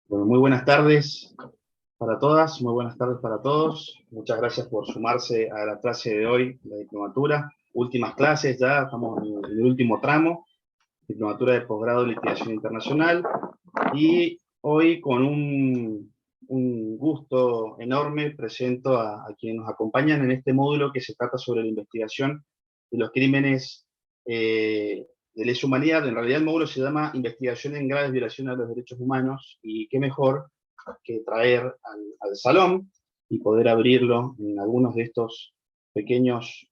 Bueno, muy buenas tardes para todas, muy buenas tardes para todos. Muchas gracias por sumarse a la clase de hoy, la diplomatura. Últimas clases ya, estamos en el último tramo, diplomatura de posgrado en liquidación internacional. Y hoy con un gusto enorme presento a quienes nos acompañan en este módulo que se trata sobre la investigación de los crímenes de lesa humanidad. En realidad el módulo se llama Investigación en graves violaciones a los derechos humanos, y qué mejor que traer al salón y poder abrirlo en algunos de estos pequeños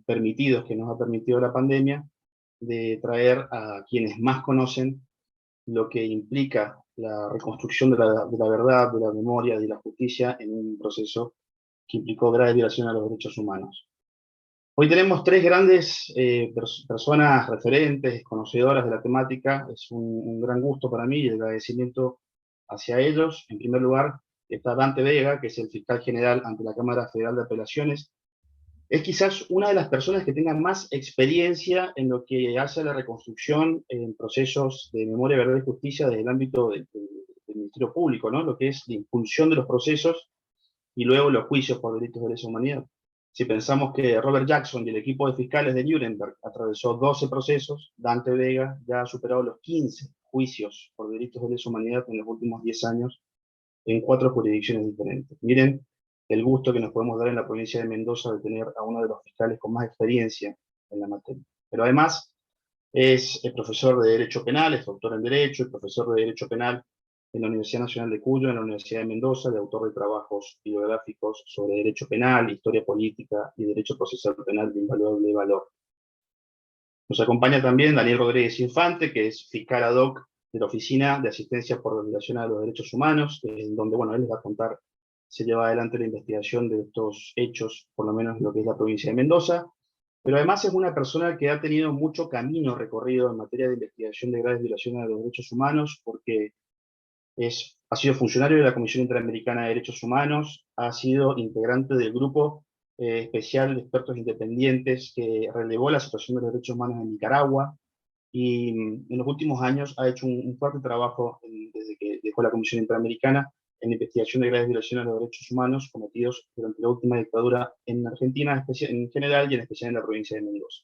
permitidos que nos ha permitido la pandemia, de traer a quienes más conocen lo que implica la reconstrucción de la verdad, de la memoria, de la justicia en un proceso que implicó grave violación a los derechos humanos. Hoy tenemos tres grandes personas referentes, conocedoras de la temática. Es un gran gusto para mí y el agradecimiento hacia ellos. En primer lugar, está Dante Vega, que es el fiscal general ante la Cámara Federal de Apelaciones. Es quizás una de las personas que tenga más experiencia en lo que hace a la reconstrucción en procesos de memoria, verdad y justicia desde el ámbito del Ministerio Público, ¿no? Lo que es la impulsión de los procesos y luego los juicios por delitos de lesa humanidad. Si pensamos que Robert Jackson y el equipo de fiscales de Nuremberg atravesó 12 procesos, Dante Vega ya ha superado los 15 juicios por delitos de lesa humanidad en los últimos 10 años en 4 jurisdicciones diferentes. Miren el gusto que nos podemos dar en la provincia de Mendoza de tener a uno de los fiscales con más experiencia en la materia. Pero además es el profesor de Derecho Penal, es doctor en Derecho y profesor de Derecho Penal en la Universidad Nacional de Cuyo, en la Universidad de Mendoza, de autor de trabajos bibliográficos sobre Derecho Penal, Historia Política y Derecho Procesal Penal de invaluable valor. Nos acompaña también Daniel Rodríguez Infante, que es fiscal ad hoc de la Oficina de Asistencia por Violación a los Derechos Humanos, donde, bueno, él les va a contar, se lleva adelante la investigación de estos hechos, por lo menos en lo que es la provincia de Mendoza. Pero además es una persona que ha tenido mucho camino recorrido en materia de investigación de graves violaciones a los derechos humanos, porque ha sido funcionario de la Comisión Interamericana de Derechos Humanos, ha sido integrante del grupo especial de expertos independientes que relevó la situación de los derechos humanos en Nicaragua, y en los últimos años ha hecho un fuerte trabajo desde que dejó la Comisión Interamericana en la investigación de graves violaciones a los derechos humanos cometidos durante la última dictadura en Argentina en general y en especial en la provincia de Mendoza.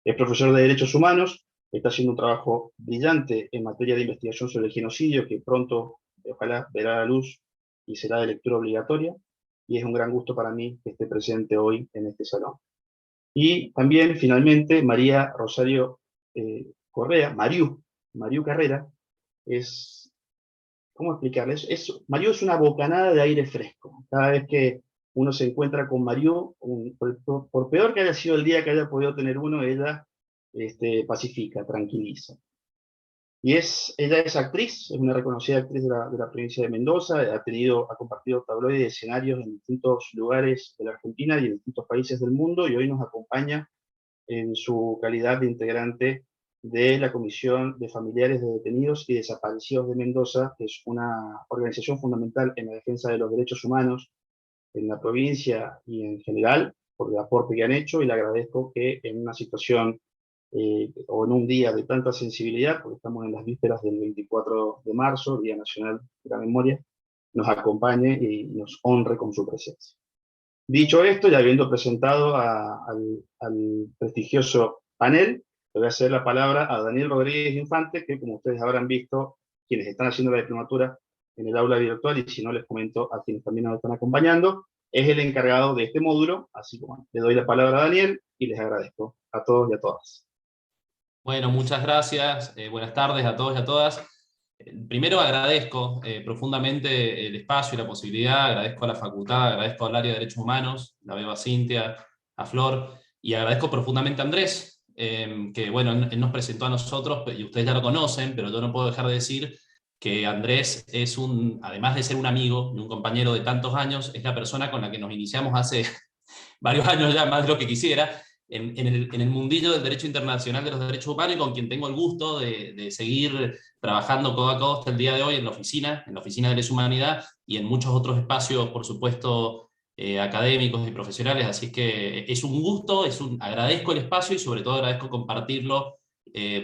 Es profesor de Derechos Humanos, está haciendo un trabajo brillante en materia de investigación sobre el genocidio, que pronto, ojalá, verá la luz y será de lectura obligatoria, y es un gran gusto para mí que esté presente hoy en este salón. Y también, finalmente, María Rosario Correa, Mariú Carrera, es, ¿cómo explicarles? Mariú es una bocanada de aire fresco. Cada vez que uno se encuentra con Mariú, por peor que haya sido el día que haya podido tener uno, ella pacifica, tranquiliza. Y ella es actriz, es una reconocida actriz de la provincia de Mendoza, ha compartido tabloides de escenarios en distintos lugares de la Argentina y en distintos países del mundo, y hoy nos acompaña en su calidad de integrante de la Comisión de Familiares de Detenidos y Desaparecidos de Mendoza, que es una organización fundamental en la defensa de los derechos humanos en la provincia y en general, por el aporte que han hecho, y le agradezco que en una situación o en un día de tanta sensibilidad, porque estamos en las vísperas del 24 de marzo, Día Nacional de la Memoria, nos acompañe y nos honre con su presencia. Dicho esto, y habiendo presentado al prestigioso panel, le voy a hacer la palabra a Daniel Rodríguez Infante, que, como ustedes habrán visto, quienes están haciendo la diplomatura en el aula virtual, y si no les comento a quienes también nos están acompañando, es el encargado de este módulo, así que bueno, le doy la palabra a Daniel y les agradezco a todos y a todas. Bueno, muchas gracias. Buenas tardes a todos y a todas. Primero agradezco profundamente el espacio y la posibilidad, agradezco a la facultad, agradezco al área de Derechos Humanos, la veo a Cintia, a Flor, y agradezco profundamente a Andrés, que bueno, él nos presentó a nosotros, y ustedes ya lo conocen, pero yo no puedo dejar de decir que Andrés es además de ser un amigo y un compañero de tantos años, es la persona con la que nos iniciamos hace varios años ya, más de lo que quisiera, en el mundillo del derecho internacional de los derechos humanos, y con quien tengo el gusto de seguir trabajando codo a codo hasta el día de hoy en la oficina de Lesa Humanidad y en muchos otros espacios, por supuesto, académicos y profesionales. Así que es un gusto, agradezco el espacio y sobre todo agradezco compartirlo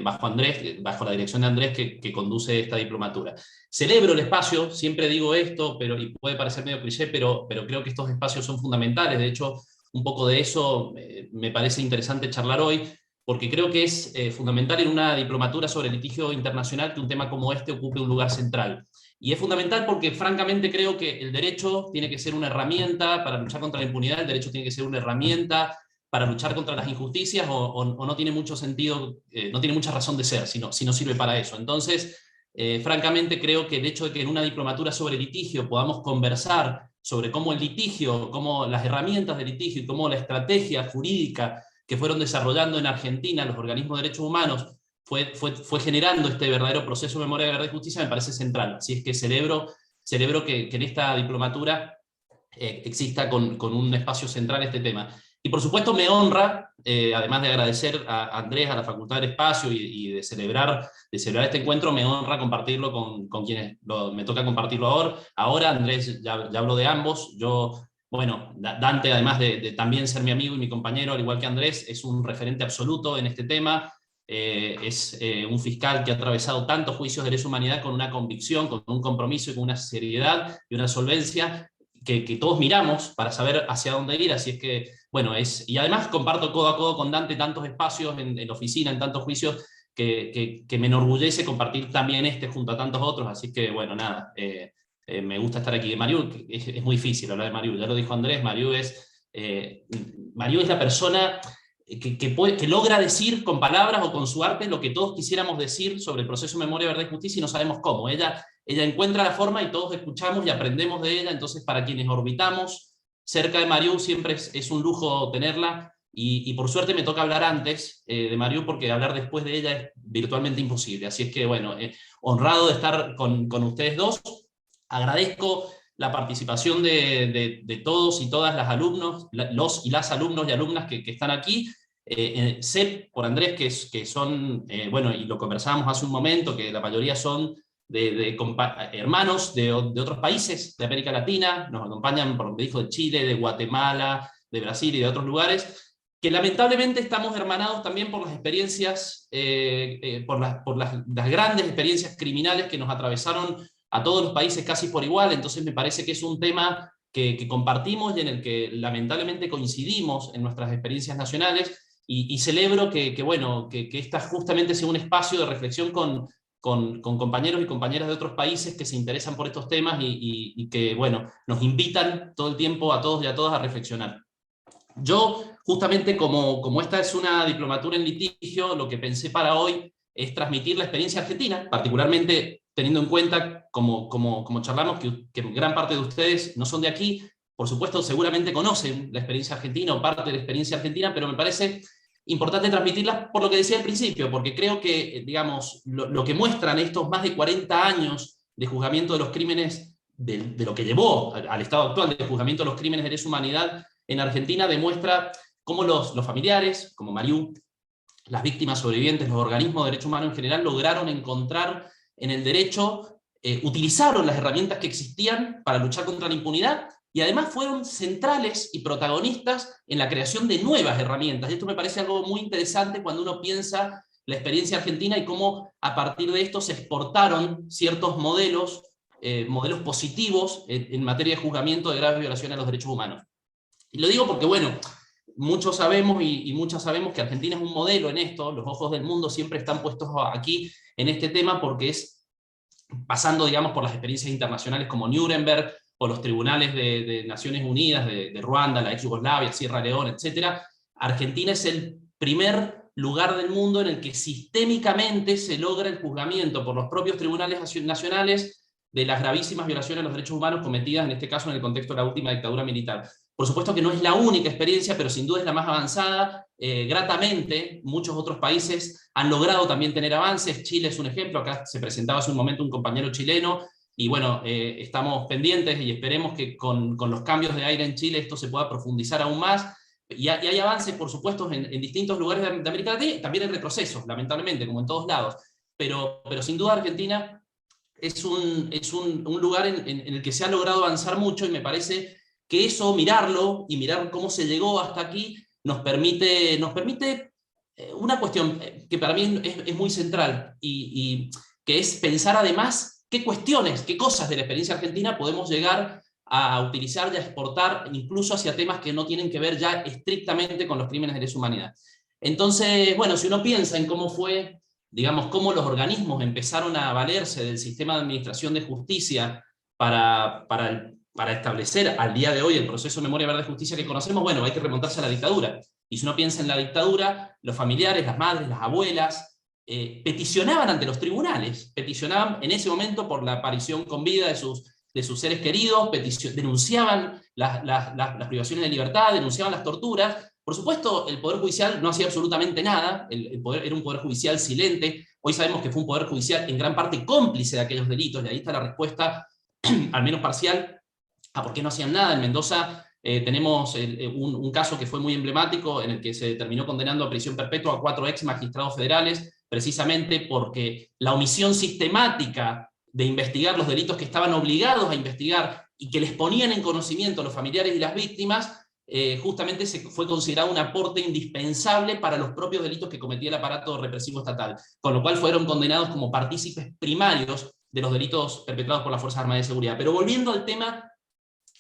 bajo Andrés, bajo la dirección de Andrés que conduce esta diplomatura. Celebro el espacio, siempre digo esto, y puede parecer medio cliché, pero creo que estos espacios son fundamentales. De hecho, un poco de eso me parece interesante charlar hoy, porque creo que es fundamental en una diplomatura sobre litigio internacional que un tema como este ocupe un lugar central. Y es fundamental porque francamente creo que el derecho tiene que ser una herramienta para luchar contra la impunidad, el derecho tiene que ser una herramienta para luchar contra las injusticias, o no tiene mucho sentido, no tiene mucha razón de ser si no sirve para eso. Entonces, francamente creo que el hecho de que en una diplomatura sobre litigio podamos conversar sobre cómo el litigio, cómo las herramientas de litigio y cómo la estrategia jurídica que fueron desarrollando en Argentina los organismos de derechos humanos fue generando este verdadero proceso de memoria, verdad y justicia, me parece central. Así es que celebro que en esta diplomatura exista con un espacio central este tema. Y por supuesto me honra, además de agradecer a Andrés, a la Facultad del Espacio y de celebrar este encuentro, me honra compartirlo con quienes me toca compartirlo ahora. Andrés, ya hablo de ambos. Bueno, Dante, además de también ser mi amigo y mi compañero, al igual que Andrés, es un referente absoluto en este tema. Es un fiscal que ha atravesado tantos juicios de lesa humanidad con una convicción, con un compromiso y con una seriedad y una solvencia que todos miramos para saber hacia dónde ir. Así es que, bueno, y además comparto codo a codo con Dante tantos espacios en la oficina, en tantos juicios, que me enorgullece compartir también junto a tantos otros. Así que, bueno, nada, me gusta estar aquí. Mariú, es muy difícil hablar de Mariú, ya lo dijo Andrés. Mariú es la persona que logra decir con palabras o con su arte lo que todos quisiéramos decir sobre el proceso de memoria, verdad y justicia, y no sabemos cómo. Ella encuentra la forma y todos escuchamos y aprendemos de ella. Entonces, para quienes orbitamos cerca de Mariú, siempre es un lujo tenerla, y por suerte me toca hablar antes de Mariú, porque hablar después de ella es virtualmente imposible. Así es que, bueno, honrado de estar con ustedes dos. Agradezco la participación de todos y todas las alumnos, los y las alumnos y alumnas que están aquí. Sé por Andrés que son, bueno, y lo conversábamos hace un momento, que la mayoría son hermanos de otros países de América Latina, nos acompañan, por lo que dijo, de Chile, de Guatemala, de Brasil y de otros lugares, que lamentablemente estamos hermanados también por las experiencias, por las grandes experiencias criminales que nos atravesaron a todos los países casi por igual. Entonces me parece que es un tema que compartimos y en el que lamentablemente coincidimos en nuestras experiencias nacionales, y celebro bueno, que esta justamente sea un espacio de reflexión con compañeros y compañeras de otros países que se interesan por estos temas y que, bueno, nos invitan todo el tiempo a todos y a todas a reflexionar. Yo, justamente como esta es una diplomatura en litigio, lo que pensé para hoy es transmitir la experiencia argentina, particularmente teniendo en cuenta, como charlamos, que gran parte de ustedes no son de aquí. Por supuesto, seguramente conocen la experiencia argentina o parte de la experiencia argentina, pero me parece importante transmitirlas por lo que decía al principio, porque creo que, digamos, lo que muestran estos más de 40 años de juzgamiento de los crímenes, de lo que llevó al estado actual de juzgamiento de los crímenes de lesa humanidad en Argentina, demuestra cómo los familiares, como Mariú, las víctimas sobrevivientes, los organismos de derechos humanos en general, lograron encontrar en el derecho, utilizaron las herramientas que existían para luchar contra la impunidad, y además fueron centrales y protagonistas en la creación de nuevas herramientas. Y esto me parece algo muy interesante cuando uno piensa la experiencia argentina y cómo a partir de esto se exportaron ciertos modelos positivos en materia de juzgamiento de graves violaciones a los derechos humanos. Y lo digo porque, bueno, muchos sabemos y muchas sabemos que Argentina es un modelo en esto. Los ojos del mundo siempre están puestos aquí en este tema, porque es pasando, digamos, por las experiencias internacionales como Nuremberg, o los tribunales de Naciones Unidas, de Ruanda, la ex Yugoslavia, Sierra Leona, etc. Argentina es el primer lugar del mundo en el que sistémicamente se logra el juzgamiento por los propios tribunales nacionales de las gravísimas violaciones a los derechos humanos cometidas, en este caso, en el contexto de la última dictadura militar. Por supuesto que no es la única experiencia, pero sin duda es la más avanzada. Gratamente, muchos otros países han logrado también tener avances. Chile es un ejemplo. Acá se presentaba hace un momento un compañero chileno, y bueno, estamos pendientes y esperemos que con los cambios de aire en Chile esto se pueda profundizar aún más. Y hay avances, por supuesto, en distintos lugares de América Latina, también hay retrocesos, lamentablemente, como en todos lados. Pero sin duda Argentina es un lugar en el que se ha logrado avanzar mucho, y me parece que eso, mirarlo y mirar cómo se llegó hasta aquí, nos permite una cuestión que para mí es muy central y que es pensar además qué cuestiones, qué cosas de la experiencia argentina podemos llegar a utilizar y a exportar incluso hacia temas que no tienen que ver ya estrictamente con los crímenes de lesa humanidad. Entonces, bueno, si uno piensa en cómo fue, digamos, cómo los organismos empezaron a valerse del sistema de administración de justicia para establecer al día de hoy el proceso de memoria, verdad y justicia que conocemos, bueno, hay que remontarse a la dictadura. Y si uno piensa en la dictadura, los familiares, las madres, las abuelas, peticionaban ante los tribunales, peticionaban en ese momento por la aparición con vida de sus seres queridos, denunciaban las privaciones de libertad, denunciaban las torturas. Por supuesto, el Poder Judicial no hacía absolutamente nada, era un Poder Judicial silente. Hoy sabemos que fue un Poder Judicial en gran parte cómplice de aquellos delitos, y ahí está la respuesta, al menos parcial, a por qué no hacían nada. En Mendoza tenemos un caso que fue muy emblemático, en el que se terminó condenando a prisión perpetua a 4 ex magistrados federales, precisamente porque la omisión sistemática de investigar los delitos que estaban obligados a investigar y que les ponían en conocimiento a los familiares y las víctimas, justamente fue considerado un aporte indispensable para los propios delitos que cometía el aparato represivo estatal, con lo cual fueron condenados como partícipes primarios de los delitos perpetrados por las Fuerzas Armadas de Seguridad. Pero volviendo al tema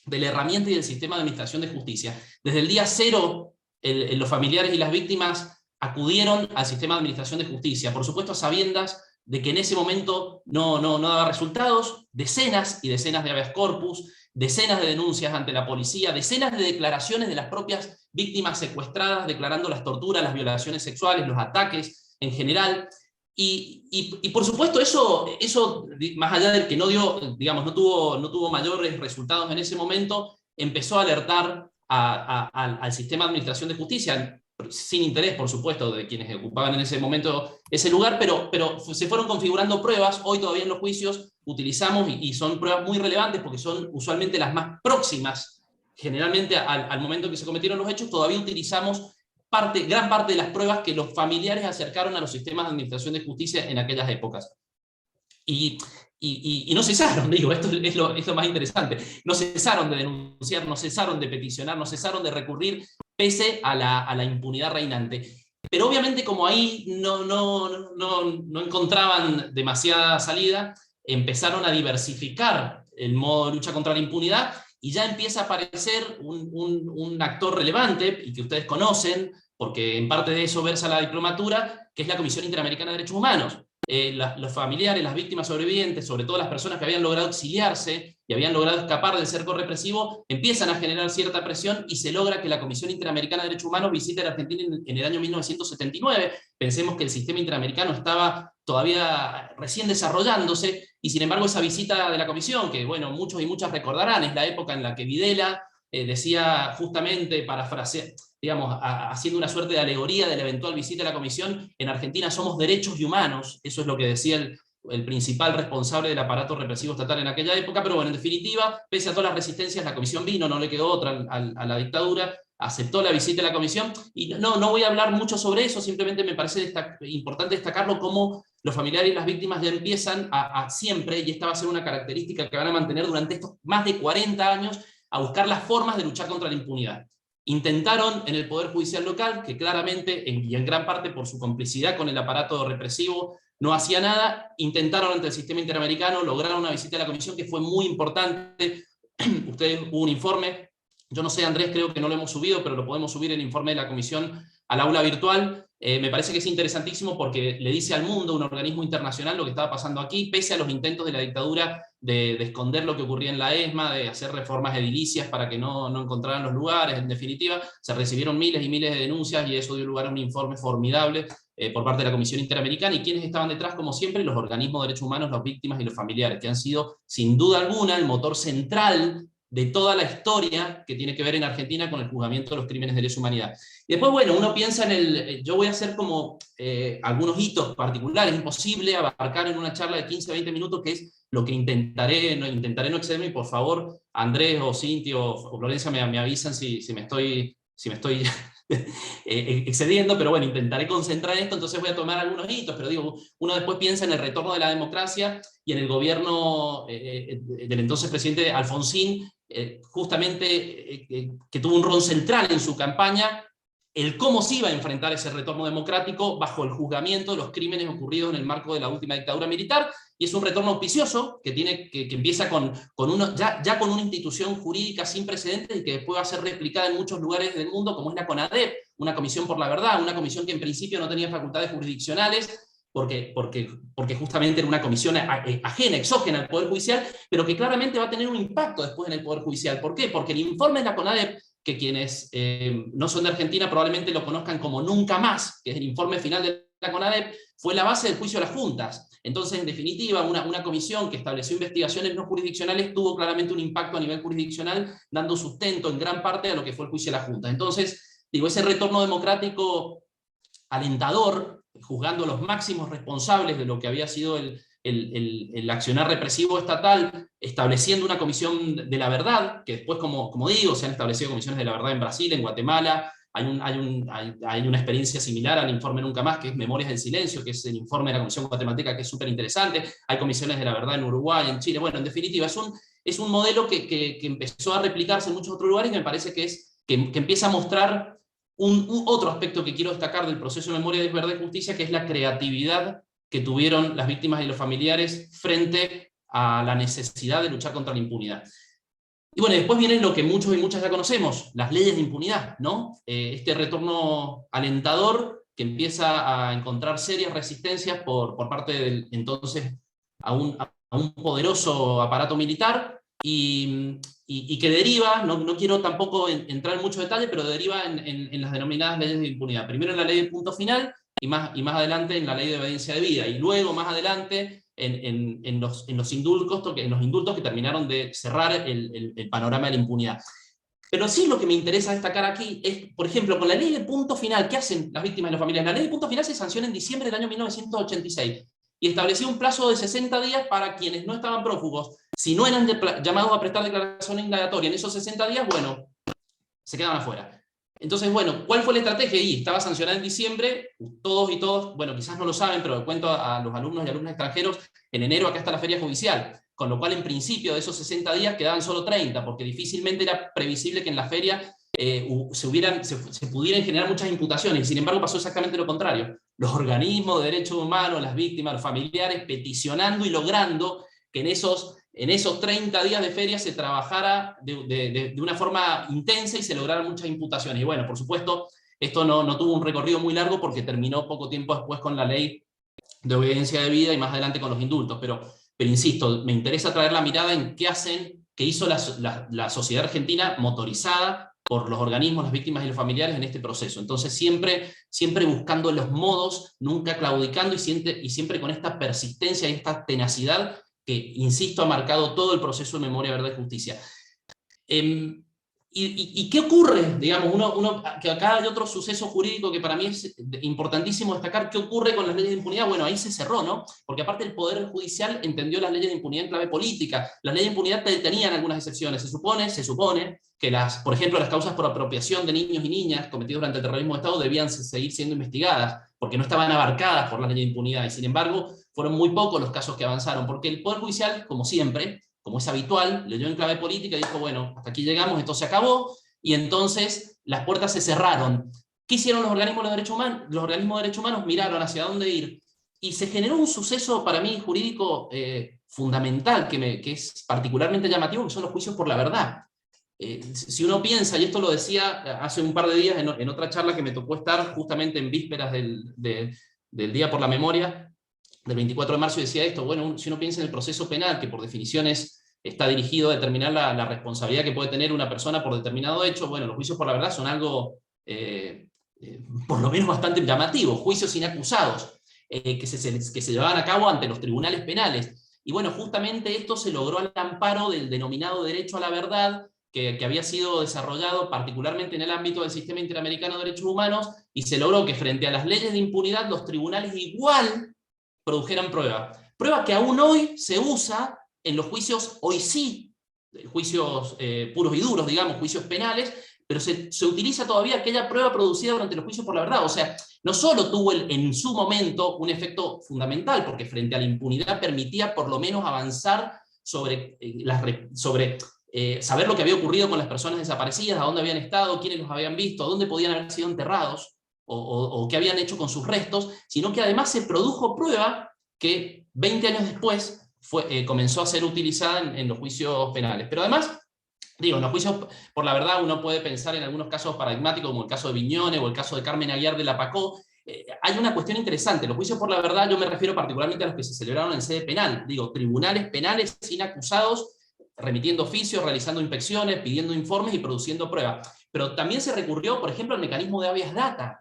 de la herramienta y del sistema de administración de justicia, desde el día cero los familiares y las víctimas acudieron al sistema de administración de justicia, por supuesto a sabiendas de que en ese momento no daba resultados, decenas y decenas de habeas corpus, decenas de denuncias ante la policía, decenas de declaraciones de las propias víctimas secuestradas declarando las torturas, las violaciones sexuales, los ataques en general. Y por supuesto eso, más allá del que no dio, digamos, no tuvo mayores resultados en ese momento, empezó a alertar al sistema de administración de justicia, sin interés, por supuesto, de quienes ocupaban en ese momento ese lugar, pero se fueron configurando pruebas. Hoy todavía en los juicios utilizamos, y son pruebas muy relevantes porque son usualmente las más próximas, generalmente al momento en que se cometieron los hechos, todavía utilizamos gran parte de las pruebas que los familiares acercaron a los sistemas de administración de justicia en aquellas épocas. Y no cesaron, digo, esto es lo más interesante, no cesaron de denunciar, no cesaron de peticionar, no cesaron de recurrir, pese a la impunidad reinante. Pero obviamente como ahí no encontraban demasiada salida, empezaron a diversificar el modo de lucha contra la impunidad, y ya empieza a aparecer un actor relevante, y que ustedes conocen, porque en parte de eso versa la diplomatura, que es la Comisión Interamericana de Derechos Humanos. Los familiares, las víctimas sobrevivientes, sobre todo las personas que habían logrado exiliarse y habían logrado escapar del cerco represivo, empiezan a generar cierta presión y se logra que la Comisión Interamericana de Derechos Humanos visite a la Argentina en el año 1979. Pensemos que el sistema interamericano estaba todavía recién desarrollándose, y sin embargo esa visita de la Comisión, que bueno, muchos y muchas recordarán, es la época en la que Videla decía justamente, parafrasear, digamos, haciendo una suerte de alegoría de la eventual visita a la Comisión: en Argentina somos derechos y humanos. Eso es lo que decía el principal responsable del aparato represivo estatal en aquella época. Pero bueno, en definitiva, pese a todas las resistencias, la Comisión vino, no le quedó otra a la dictadura, aceptó la visita a la Comisión, y no voy a hablar mucho sobre eso, simplemente me parece importante destacarlo, como los familiares y las víctimas ya empiezan a siempre, y esta va a ser una característica que van a mantener durante estos más de 40 años, a buscar las formas de luchar contra la impunidad. Intentaron en el Poder Judicial local, que claramente, y en gran parte por su complicidad con el aparato represivo, no hacía nada. Intentaron ante el sistema interamericano, lograron una visita a la Comisión que fue muy importante. Ustedes, hubo un informe, yo no sé, Andrés, creo que no lo hemos subido, pero lo podemos subir, el informe de la Comisión, al aula virtual. Me parece que es interesantísimo porque le dice al mundo, un organismo internacional, lo que estaba pasando aquí, pese a los intentos de la dictadura de esconder lo que ocurría en la ESMA, de hacer reformas edilicias para que no encontraran los lugares. En definitiva, se recibieron miles y miles de denuncias, y eso dio lugar a un informe formidable por parte de la Comisión Interamericana. ¿Y quiénes estaban detrás? Como siempre, los organismos de derechos humanos, las víctimas y los familiares, que han sido, sin duda alguna, el motor central de toda la historia que tiene que ver en Argentina con el juzgamiento de los crímenes de lesa humanidad. Y después, bueno, uno piensa en yo voy a hacer como algunos hitos particulares, imposible abarcar en una charla de 15 a 20 minutos, que es lo que intentaré no excederme, y por favor, Andrés o Cintia o Florencia me avisan si me estoy excediendo, pero bueno, intentaré concentrar esto. Entonces voy a tomar algunos hitos, pero digo, uno después piensa en el retorno de la democracia y en el gobierno del entonces presidente Alfonsín, justamente que tuvo un rol central en su campaña, el cómo se iba a enfrentar ese retorno democrático bajo el juzgamiento de los crímenes ocurridos en el marco de la última dictadura militar, y es un retorno auspicioso que empieza con ya con una institución jurídica sin precedentes y que después va a ser replicada en muchos lugares del mundo, como es la CONADEP, una comisión por la verdad, una comisión que en principio no tenía facultades jurisdiccionales, porque justamente era una comisión ajena, exógena al Poder Judicial, pero que claramente va a tener un impacto después en el Poder Judicial. ¿Por qué? Porque el informe de la CONADEP, que quienes no son de Argentina probablemente lo conozcan como Nunca Más, que es el informe final de la CONADEP, fue la base del juicio de las juntas. Entonces, en definitiva, una comisión que estableció investigaciones no jurisdiccionales tuvo claramente un impacto a nivel jurisdiccional, dando sustento en gran parte a lo que fue el juicio de las juntas. Entonces, digo, ese retorno democrático alentador, juzgando a los máximos responsables de lo que había sido el accionar represivo estatal, estableciendo una comisión de la verdad, que después, como digo, se han establecido comisiones de la verdad en Brasil, en Guatemala. Hay una experiencia similar al informe Nunca Más, que es Memorias del Silencio, que es el informe de la Comisión Guatemalteca, que es súper interesante. Hay comisiones de la verdad en Uruguay, en Chile. Bueno, en definitiva, es un modelo que empezó a replicarse en muchos otros lugares, y me parece que empieza a mostrar otro aspecto que quiero destacar del proceso de memoria de verdad y justicia, que es la creatividad que tuvieron las víctimas y los familiares frente a la necesidad de luchar contra la impunidad. Y bueno, después viene lo que muchos y muchas ya conocemos, las leyes de impunidad, ¿no? Este retorno alentador que empieza a encontrar serias resistencias por parte del entonces a un poderoso aparato militar, y que deriva, no quiero tampoco entrar en mucho detalle, pero deriva en las denominadas leyes de impunidad. Primero en la ley del punto final, y más adelante en la ley de obediencia debida, y luego más adelante en los indultos que terminaron de cerrar el panorama de la impunidad. Pero sí, lo que me interesa destacar aquí es, por ejemplo, con la ley de punto final, ¿qué hacen las víctimas y las familias? La ley de punto final se sanciona en diciembre del año 1986 y estableció un plazo de 60 días para quienes no estaban prófugos. Si no eran llamados a prestar declaración indagatoria en esos 60 días, bueno, se quedaban afuera. Entonces, bueno, ¿cuál fue la estrategia? Y estaba sancionada en diciembre, todos, bueno, quizás no lo saben, pero cuento a los alumnos y alumnas extranjeros, en enero acá está la feria judicial, con lo cual en principio de esos 60 días quedaban solo 30, porque difícilmente era previsible que en la feria se pudieran generar muchas imputaciones, y sin embargo pasó exactamente lo contrario. Los organismos de derechos humanos, las víctimas, los familiares, peticionando y logrando que en esos 30 días de feria se trabajara de una forma intensa y se lograran muchas imputaciones. Y bueno, por supuesto, esto no tuvo un recorrido muy largo porque terminó poco tiempo después con la ley de obediencia debida y más adelante con los indultos. Pero insisto, me interesa traer la mirada en qué hizo la sociedad argentina motorizada por los organismos, las víctimas y los familiares en este proceso. Entonces siempre buscando los modos, nunca claudicando, y siempre con esta persistencia y esta tenacidad que, insisto, ha marcado todo el proceso de memoria, verdad y justicia. ¿Y qué ocurre? Digamos, que acá hay otro suceso jurídico que para mí es importantísimo destacar. ¿Qué ocurre con las leyes de impunidad? Bueno, ahí se cerró, ¿no? Porque aparte el Poder Judicial entendió las leyes de impunidad en clave política. Las leyes de impunidad tenían algunas excepciones. Se supone que por ejemplo, las causas por apropiación de niños y niñas cometidos durante el terrorismo de Estado debían seguir siendo investigadas, porque no estaban abarcadas por la ley de impunidad. Y sin embargo, fueron muy pocos los casos que avanzaron, porque el Poder Judicial, como siempre, como es habitual, leyó en clave política y dijo, bueno, hasta aquí llegamos, esto se acabó, y entonces las puertas se cerraron. ¿Qué hicieron los organismos de derechos humanos? Los organismos de derechos humanos miraron hacia dónde ir, y se generó un suceso para mí jurídico fundamental, que es particularmente llamativo, que son los juicios por la verdad. Si uno piensa, y esto lo decía hace un par de días en otra charla que me tocó estar justamente en vísperas del Día por la Memoria, del 24 de marzo, y decía esto, bueno, si uno piensa en el proceso penal, que por definición está dirigido a determinar la responsabilidad que puede tener una persona por determinado hecho, bueno, los juicios por la verdad son algo por lo menos bastante llamativo, juicios inacusados que se llevaban a cabo ante los tribunales penales. Y bueno, justamente esto se logró al amparo del denominado derecho a la verdad, que había sido desarrollado particularmente en el ámbito del Sistema Interamericano de Derechos Humanos, y se logró que frente a las leyes de impunidad los tribunales igual produjeran prueba que aún hoy se usa en los juicios, hoy sí, juicios puros y duros, digamos, juicios penales, pero se utiliza todavía aquella prueba producida durante los juicios por la verdad. O sea, no solo tuvo en su momento un efecto fundamental, porque frente a la impunidad permitía por lo menos avanzar sobre saber lo que había ocurrido con las personas desaparecidas, a dónde habían estado, quiénes los habían visto, dónde podían haber sido enterrados, o qué habían hecho con sus restos, sino que además se produjo prueba que 20 años después comenzó a ser utilizada en los juicios penales. Pero además, digo, en los juicios por la verdad uno puede pensar en algunos casos paradigmáticos, como el caso de Viñones o el caso de Carmen Aguiar de la Pacó. Hay una cuestión interesante. Los juicios por la verdad, yo me refiero particularmente a los que se celebraron en sede penal. Digo, tribunales penales sin acusados, remitiendo oficios, realizando inspecciones, pidiendo informes y produciendo pruebas. Pero también se recurrió, por ejemplo, al mecanismo de habeas data,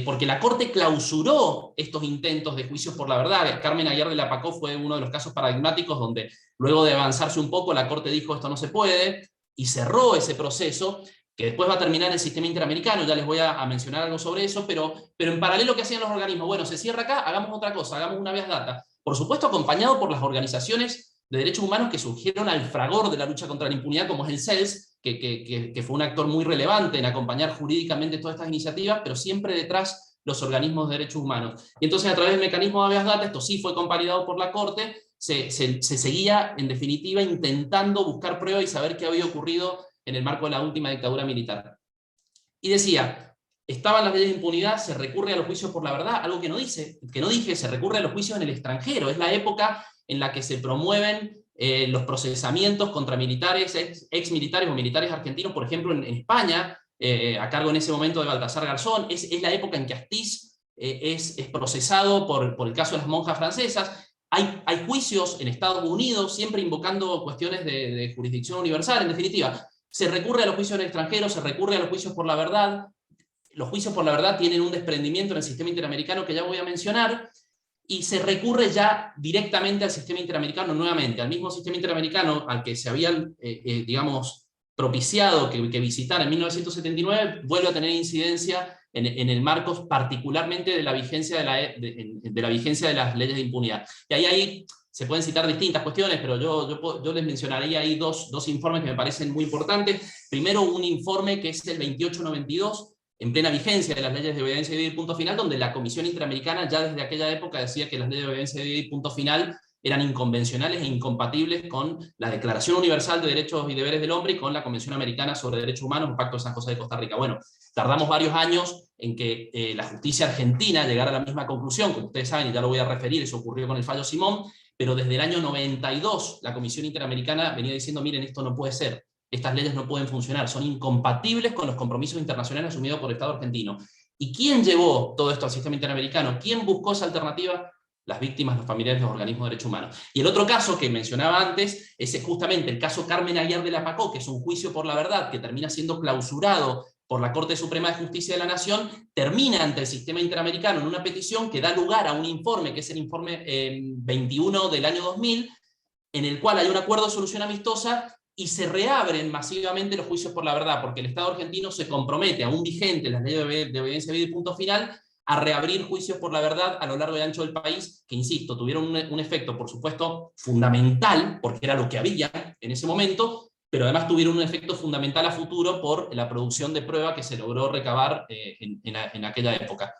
porque la Corte clausuró estos intentos de juicios por la verdad. Carmen Aguiar de la Pacó fue uno de los casos paradigmáticos donde, luego de avanzarse un poco, la Corte dijo esto no se puede, y cerró ese proceso, que después va a terminar en el sistema interamericano. Ya les voy a mencionar algo sobre eso, pero en paralelo, ¿qué hacían los organismos? Bueno, se cierra acá, hagamos otra cosa, hagamos una habeas data. Por supuesto, acompañado por las organizaciones de derechos humanos que surgieron al fragor de la lucha contra la impunidad, como es el CELS, que fue un actor muy relevante en acompañar jurídicamente todas estas iniciativas, pero siempre detrás los organismos de derechos humanos. Y entonces, a través del mecanismo de habeas data, esto sí fue convalidado por la Corte, se seguía, en definitiva, intentando buscar pruebas y saber qué había ocurrido en el marco de la última dictadura militar. Y decía, estaban las leyes de impunidad, se recurre a los juicios por la verdad, algo que no dije, se recurre a los juicios en el extranjero. Es la época en la que se promueven los procesamientos contra militares, ex militares o militares argentinos, por ejemplo, en España, a cargo en ese momento de Baltasar Garzón. Es la época en que Astiz es procesado por el caso de las monjas francesas. Hay juicios en Estados Unidos, siempre invocando cuestiones de jurisdicción universal. En definitiva, se recurre a los juicios en el extranjero, se recurre a los juicios por la verdad. Los juicios por la verdad tienen un desprendimiento en el sistema interamericano que ya voy a mencionar, y se recurre ya directamente al sistema interamericano nuevamente, al mismo sistema interamericano al que se habían, digamos, propiciado que visitara en 1979, vuelve a tener incidencia en el marco particularmente de la vigencia de la vigencia de las leyes de impunidad. Y ahí se pueden citar distintas cuestiones, pero yo les mencionaría ahí dos informes que me parecen muy importantes. Primero, un informe que es el 2892, en plena vigencia de las leyes de obediencia debida y punto final, donde la Comisión Interamericana ya desde aquella época decía que las leyes de obediencia debida y punto final eran inconvencionales e incompatibles con la Declaración Universal de Derechos y Deberes del Hombre y con la Convención Americana sobre Derechos Humanos, un pacto de San José de Costa Rica. Bueno, tardamos varios años en que la justicia argentina llegara a la misma conclusión, como ustedes saben, y ya lo voy a referir, eso ocurrió con el fallo Simón, pero desde el año 92 la Comisión Interamericana venía diciendo, miren, esto no puede ser, estas leyes no pueden funcionar, son incompatibles con los compromisos internacionales asumidos por el Estado argentino. ¿Y quién llevó todo esto al sistema interamericano? ¿Quién buscó esa alternativa? Las víctimas, los familiares, los organismos de derechos humanos. Y el otro caso que mencionaba antes es justamente el caso Carmen Aguiar de la Pacó, que es un juicio por la verdad que termina siendo clausurado por la Corte Suprema de Justicia de la Nación, termina ante el sistema interamericano en una petición que da lugar a un informe, que es el informe 21 del año 2000, en el cual hay un acuerdo de solución amistosa y se reabren masivamente los juicios por la verdad, porque el Estado argentino se compromete, aún vigente las leyes de obediencia debida y punto final, a reabrir juicios por la verdad a lo largo y ancho del país, que, insisto, tuvieron un efecto, por supuesto, fundamental, porque era lo que había en ese momento, pero además tuvieron un efecto fundamental a futuro por la producción de prueba que se logró recabar en aquella época.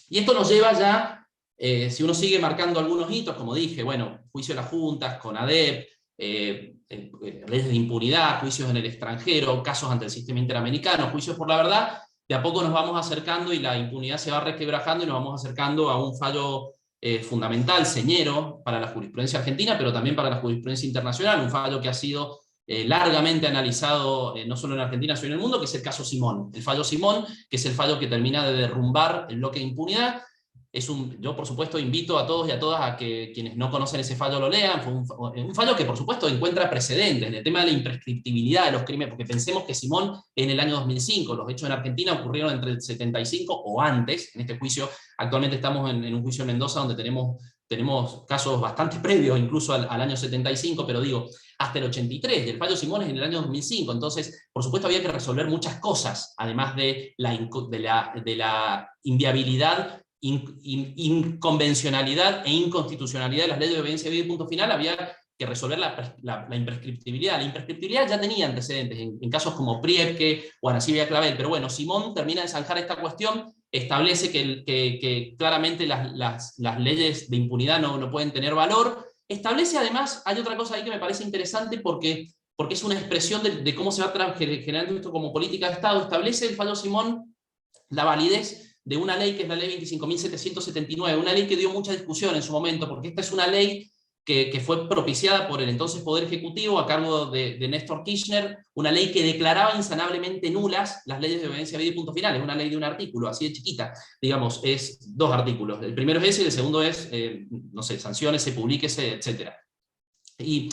Y esto nos lleva ya, si uno sigue marcando algunos hitos, como dije, bueno, juicio de las juntas, CONADEP, leyes de impunidad, juicios en el extranjero, casos ante el sistema interamericano, juicios por la verdad, de a poco nos vamos acercando y la impunidad se va resquebrajando y nos vamos acercando a un fallo fundamental, señero, para la jurisprudencia argentina, pero también para la jurisprudencia internacional, un fallo que ha sido largamente analizado no solo en Argentina, sino en el mundo, que es el caso Simón. El fallo Simón, que es el fallo que termina de derrumbar el bloque de impunidad. Yo, por supuesto, invito a todos y a todas a que quienes no conocen ese fallo lo lean. Fue un fallo que, por supuesto, encuentra precedentes en el tema de la imprescriptibilidad de los crímenes, porque pensemos que Simón en el año 2005, los hechos en Argentina ocurrieron entre el 75 o antes. En este juicio, actualmente estamos en un juicio en Mendoza donde tenemos casos bastante previos incluso al año 75, pero digo, hasta el 83, y el fallo Simón es en el año 2005, entonces, por supuesto, había que resolver muchas cosas, además de la inviabilidad, inconvencionalidad e inconstitucionalidad de las leyes de obediencia debida y punto final, había que resolver la imprescriptibilidad. La imprescriptibilidad ya tenía antecedentes en casos como Priebke o Anasivia Clavel, pero bueno, Simón termina de zanjar esta cuestión, establece que claramente las leyes de impunidad no pueden tener valor. Establece además, hay otra cosa ahí que me parece interesante porque porque es una expresión de cómo se va generando esto como política de Estado. Establece el fallo Simón la validez de una ley que es la ley 25.779, una ley que dio mucha discusión en su momento, porque esta es una ley que fue propiciada por el entonces Poder Ejecutivo a cargo de Néstor Kirchner, una ley que declaraba insanablemente nulas las leyes de obediencia debida y punto final. Es una ley de un artículo, así de chiquita, digamos, es 2 artículos. El primero es ese y el segundo es, no sé, sanciónese, publíquese, etc. Y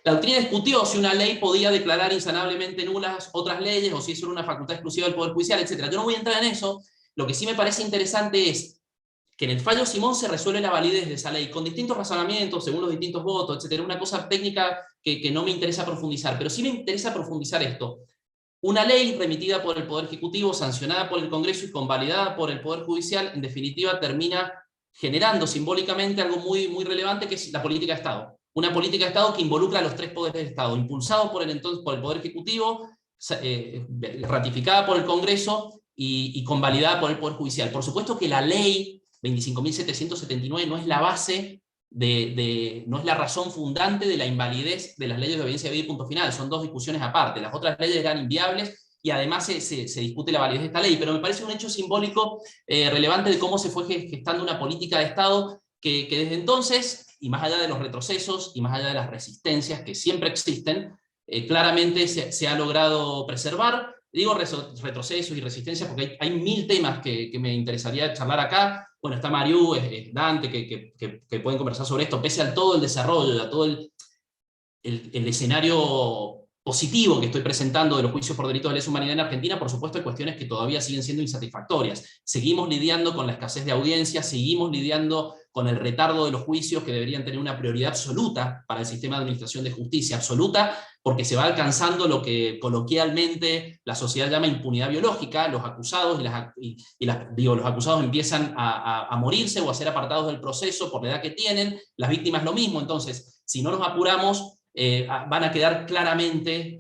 la doctrina discutió si una ley podía declarar insanablemente nulas otras leyes o si eso era una facultad exclusiva del Poder Judicial, etc. Yo no voy a entrar en eso. Lo que sí me parece interesante es que en el fallo Simón se resuelve la validez de esa ley, con distintos razonamientos, según los distintos votos, etc. Una cosa técnica que no me interesa profundizar, pero sí me interesa profundizar esto. Una ley remitida por el Poder Ejecutivo, sancionada por el Congreso y convalidada por el Poder Judicial, en definitiva termina generando simbólicamente algo muy, muy relevante, que es la política de Estado. Una política de Estado que involucra a los 3 poderes de Estado, impulsado por el Poder Ejecutivo, ratificada por el Congreso y convalidada por el Poder Judicial. Por supuesto que la ley 25.779 no es la base, no es la razón fundante de la invalidez de las leyes de obediencia debida y punto final. Son 2 discusiones aparte. Las otras leyes eran inviables y además se discute la validez de esta ley, pero me parece un hecho simbólico relevante de cómo se fue gestando una política de Estado que desde entonces, y más allá de los retrocesos y más allá de las resistencias que siempre existen, claramente se ha logrado preservar. Digo retrocesos y resistencias porque hay 1000 temas que me interesaría charlar acá. Bueno, está Mariú, Dante, que pueden conversar sobre esto, pese a todo el desarrollo, a todo el escenario positivo que estoy presentando de los juicios por delitos de lesa humanidad en Argentina. Por supuesto hay cuestiones que todavía siguen siendo insatisfactorias. Seguimos lidiando con la escasez de audiencias, seguimos lidiando con el retardo de los juicios que deberían tener una prioridad absoluta para el sistema de administración de justicia, absoluta, porque se va alcanzando lo que coloquialmente la sociedad llama impunidad biológica. Los acusados, los acusados empiezan a morirse o a ser apartados del proceso por la edad que tienen, las víctimas lo mismo. Entonces, si no nos apuramos, van a quedar claramente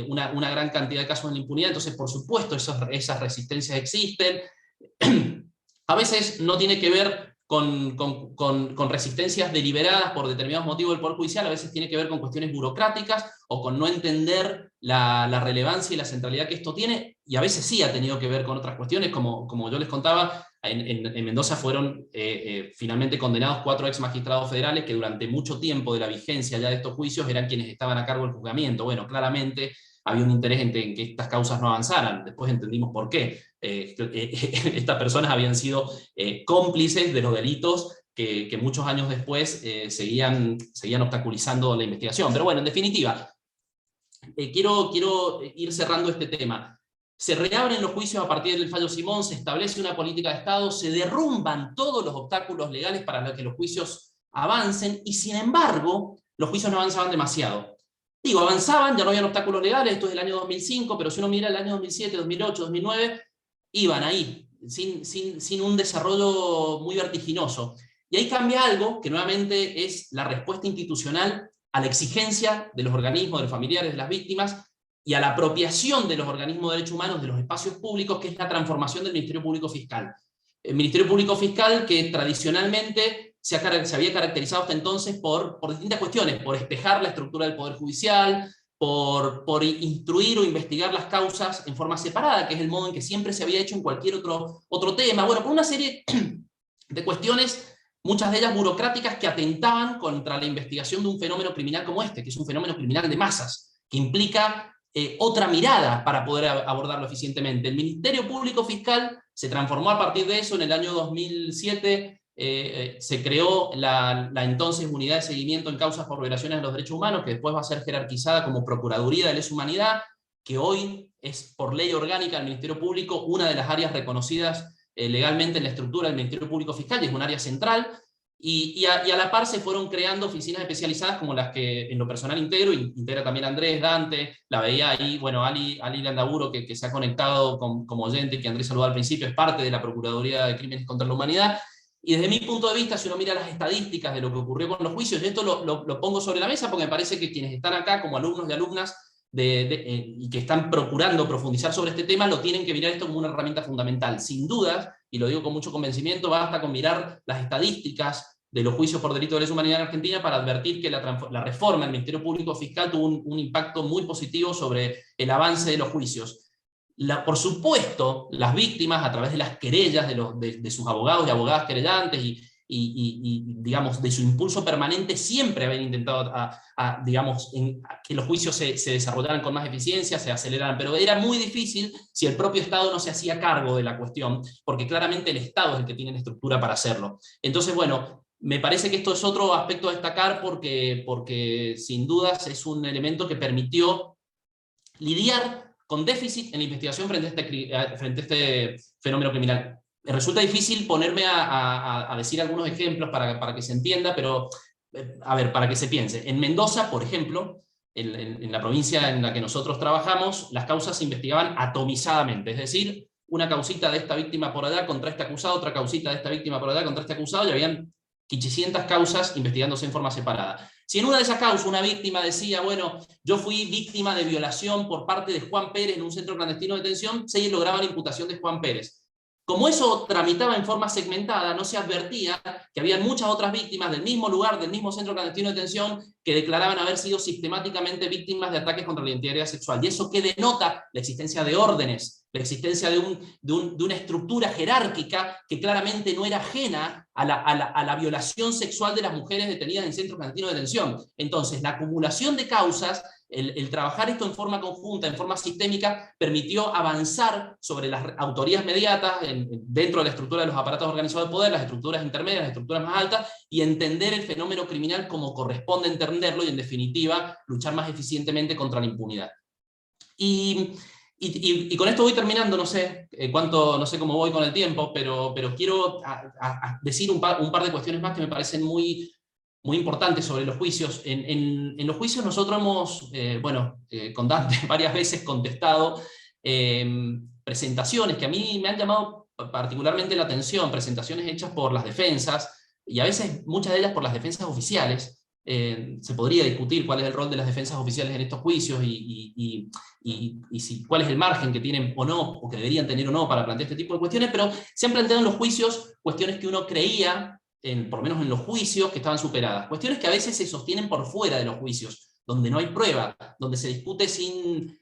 una gran cantidad de casos en la impunidad. Entonces, por supuesto, esas resistencias existen. A veces no tiene que ver con resistencias deliberadas por determinados motivos del Poder Judicial, a veces tiene que ver con cuestiones burocráticas o con no entender la relevancia y la centralidad que esto tiene, y a veces sí ha tenido que ver con otras cuestiones, como yo les contaba. En Mendoza fueron finalmente condenados 4 ex magistrados federales que durante mucho tiempo de la vigencia ya de estos juicios eran quienes estaban a cargo del juzgamiento. Bueno, claramente había un interés en que estas causas no avanzaran. Después entendimos por qué. Estas personas habían sido cómplices de los delitos que muchos años después seguían obstaculizando la investigación. Pero bueno, en definitiva, quiero ir cerrando este tema. Se reabren los juicios a partir del fallo Simón, se establece una política de Estado, se derrumban todos los obstáculos legales para que los juicios avancen, y sin embargo, los juicios no avanzaban demasiado. Digo, avanzaban, ya no habían obstáculos legales, esto es del año 2005, pero si uno mira el año 2007, 2008, 2009, iban ahí, sin un desarrollo muy vertiginoso. Y ahí cambia algo, que nuevamente es la respuesta institucional a la exigencia de los organismos, de los familiares, de las víctimas, y a la apropiación de los organismos de derechos humanos de los espacios públicos, que es la transformación del Ministerio Público Fiscal. El Ministerio Público Fiscal, que tradicionalmente se había caracterizado hasta entonces por distintas cuestiones, por espejar la estructura del Poder Judicial, por instruir o investigar las causas en forma separada, que es el modo en que siempre se había hecho en cualquier otro tema. Bueno, por una serie de cuestiones, muchas de ellas burocráticas, que atentaban contra la investigación de un fenómeno criminal como este, que es un fenómeno criminal de masas, que implica otra mirada para poder abordarlo eficientemente. El Ministerio Público Fiscal se transformó a partir de eso. En el año 2007 se creó la entonces Unidad de Seguimiento en Causas por Violaciones de los Derechos Humanos, que después va a ser jerarquizada como Procuraduría de Lesa Humanidad, que hoy es por ley orgánica del Ministerio Público una de las áreas reconocidas legalmente en la estructura del Ministerio Público Fiscal, y es un área central. Y a la par se fueron creando oficinas especializadas como las que en lo personal integro, y integra también Andrés, Dante, la veía ahí, bueno, Ali Landaburo, que se ha conectado como oyente, que Andrés saludó al principio, es parte de la Procuraduría de Crímenes contra la Humanidad. Y desde mi punto de vista, si uno mira las estadísticas de lo que ocurrió con los juicios, y esto lo pongo sobre la mesa porque me parece que quienes están acá como alumnos y alumnas y que están procurando profundizar sobre este tema, lo tienen que mirar esto como una herramienta fundamental. Sin dudas, y lo digo con mucho convencimiento, basta con mirar las estadísticas de los juicios por delito de lesa humanidad en Argentina para advertir que la reforma del Ministerio Público Fiscal tuvo un impacto muy positivo sobre el avance de los juicios. Por supuesto, las víctimas, a través de las querellas de sus abogados y abogadas querellantes digamos, de su impulso permanente, siempre habían intentado digamos, que los juicios se desarrollaran con más eficiencia, se aceleraran, pero era muy difícil si el propio Estado no se hacía cargo de la cuestión, porque claramente el Estado es el que tiene la estructura para hacerlo. Entonces, bueno, me parece que esto es otro aspecto a destacar porque sin dudas es un elemento que permitió lidiar con déficit en la investigación frente a este fenómeno criminal. Resulta difícil ponerme a decir algunos ejemplos para que se entienda, pero a ver, para que se piense. En Mendoza, por ejemplo, en la provincia en la que nosotros trabajamos, las causas se investigaban atomizadamente, es decir, una causita de esta víctima por allá contra este acusado, otra causita de esta víctima por allá contra este acusado, y habían 500 causas investigándose en forma separada. Si en una de esas causas una víctima decía, bueno, yo fui víctima de violación por parte de Juan Pérez en un centro clandestino de detención, se lograba la imputación de Juan Pérez. Como eso tramitaba en forma segmentada, no se advertía que había muchas otras víctimas del mismo lugar, del mismo centro clandestino de detención, que declaraban haber sido sistemáticamente víctimas de ataques contra la integridad sexual. Y eso que denota la existencia de órdenes, la existencia de una estructura jerárquica que claramente no era ajena a la violación sexual de las mujeres detenidas en centros clandestinos de detención. Entonces, la acumulación de causas, el trabajar esto en forma conjunta, en forma sistémica, permitió avanzar sobre las autorías mediatas dentro de la estructura de los aparatos organizados de poder, las estructuras intermedias, las estructuras más altas, y entender el fenómeno criminal como corresponde entenderlo y, en definitiva, luchar más eficientemente contra la impunidad. Y con esto voy terminando, no sé no sé cómo voy con el tiempo, pero quiero decir un par de cuestiones más que me parecen muy importantes sobre los juicios. En los juicios nosotros hemos, con Dante varias veces contestado presentaciones que a mí me han llamado particularmente la atención, presentaciones hechas por las defensas, y a veces muchas de ellas por las defensas oficiales. Se podría discutir cuál es el rol de las defensas oficiales en estos juicios y cuál es el margen que tienen o no, o que deberían tener o no para plantear este tipo de cuestiones, pero se han planteado en los juicios cuestiones que uno creía, por lo menos en los juicios, que estaban superadas. Cuestiones que a veces se sostienen por fuera de los juicios, donde no hay prueba, donde se discute sin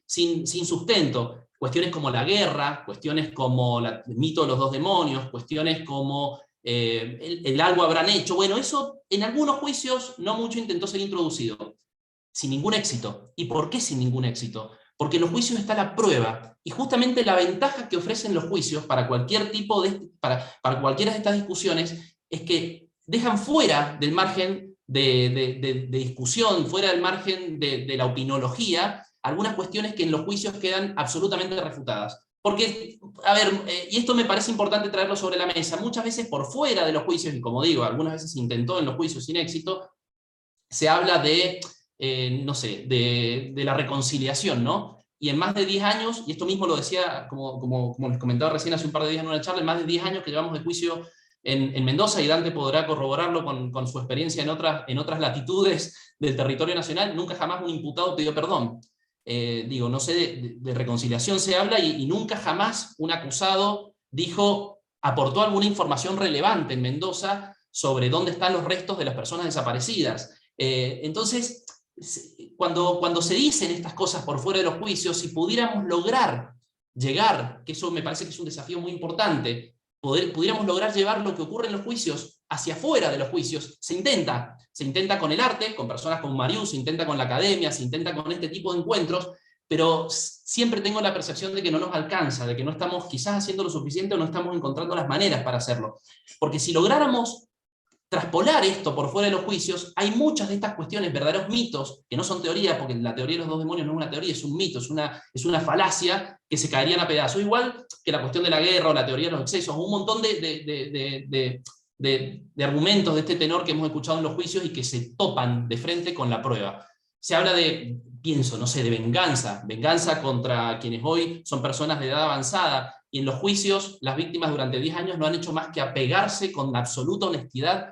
sustento. Cuestiones como la guerra, cuestiones como el mito de los dos demonios, cuestiones como el algo habrán hecho. Bueno, eso en algunos juicios no mucho intentó ser introducido, sin ningún éxito. ¿Y por qué sin ningún éxito? Porque en los juicios está la prueba, y justamente la ventaja que ofrecen los juicios para cualquier tipo para cualquiera de estas discusiones es que dejan fuera del margen de discusión, fuera del margen de la opinología, algunas cuestiones que en los juicios quedan absolutamente refutadas. Porque, a ver, y esto me parece importante traerlo sobre la mesa, muchas veces por fuera de los juicios, y como digo, algunas veces se intentó en los juicios sin éxito, se habla no sé, de la reconciliación, ¿no? Y en más de 10 años, y esto mismo lo decía, como les comentaba recién hace un par de días en una charla, en más de 10 años que llevamos de juicio en Mendoza, y Dante podrá corroborarlo con su experiencia en otras latitudes del territorio nacional, nunca jamás un imputado pidió perdón. No sé, de reconciliación se habla y nunca jamás un acusado aportó alguna información relevante en Mendoza sobre dónde están los restos de las personas desaparecidas. Entonces, cuando se dicen estas cosas por fuera de los juicios, si pudiéramos lograr llegar, que eso me parece que es un desafío muy importante, pudiéramos lograr llevar lo que ocurre en los juicios hacia afuera de los juicios. Se intenta con el arte, con personas como Marius, se intenta con la academia, se intenta con este tipo de encuentros, pero siempre tengo la percepción de que no nos alcanza, de que no estamos quizás haciendo lo suficiente o no estamos encontrando las maneras para hacerlo. Porque si lográramos traspolar esto por fuera de los juicios, hay muchas de estas cuestiones, verdaderos mitos, que no son teoría, porque la teoría de los dos demonios no es una teoría, es un mito, es una falacia, que se caerían a pedazos. Igual que la cuestión de la guerra o la teoría de los excesos, un montón de argumentos de este tenor que hemos escuchado en los juicios y que se topan de frente con la prueba. Se habla de venganza contra quienes hoy son personas de edad avanzada, y en los juicios las víctimas durante 10 años no han hecho más que apegarse con absoluta honestidad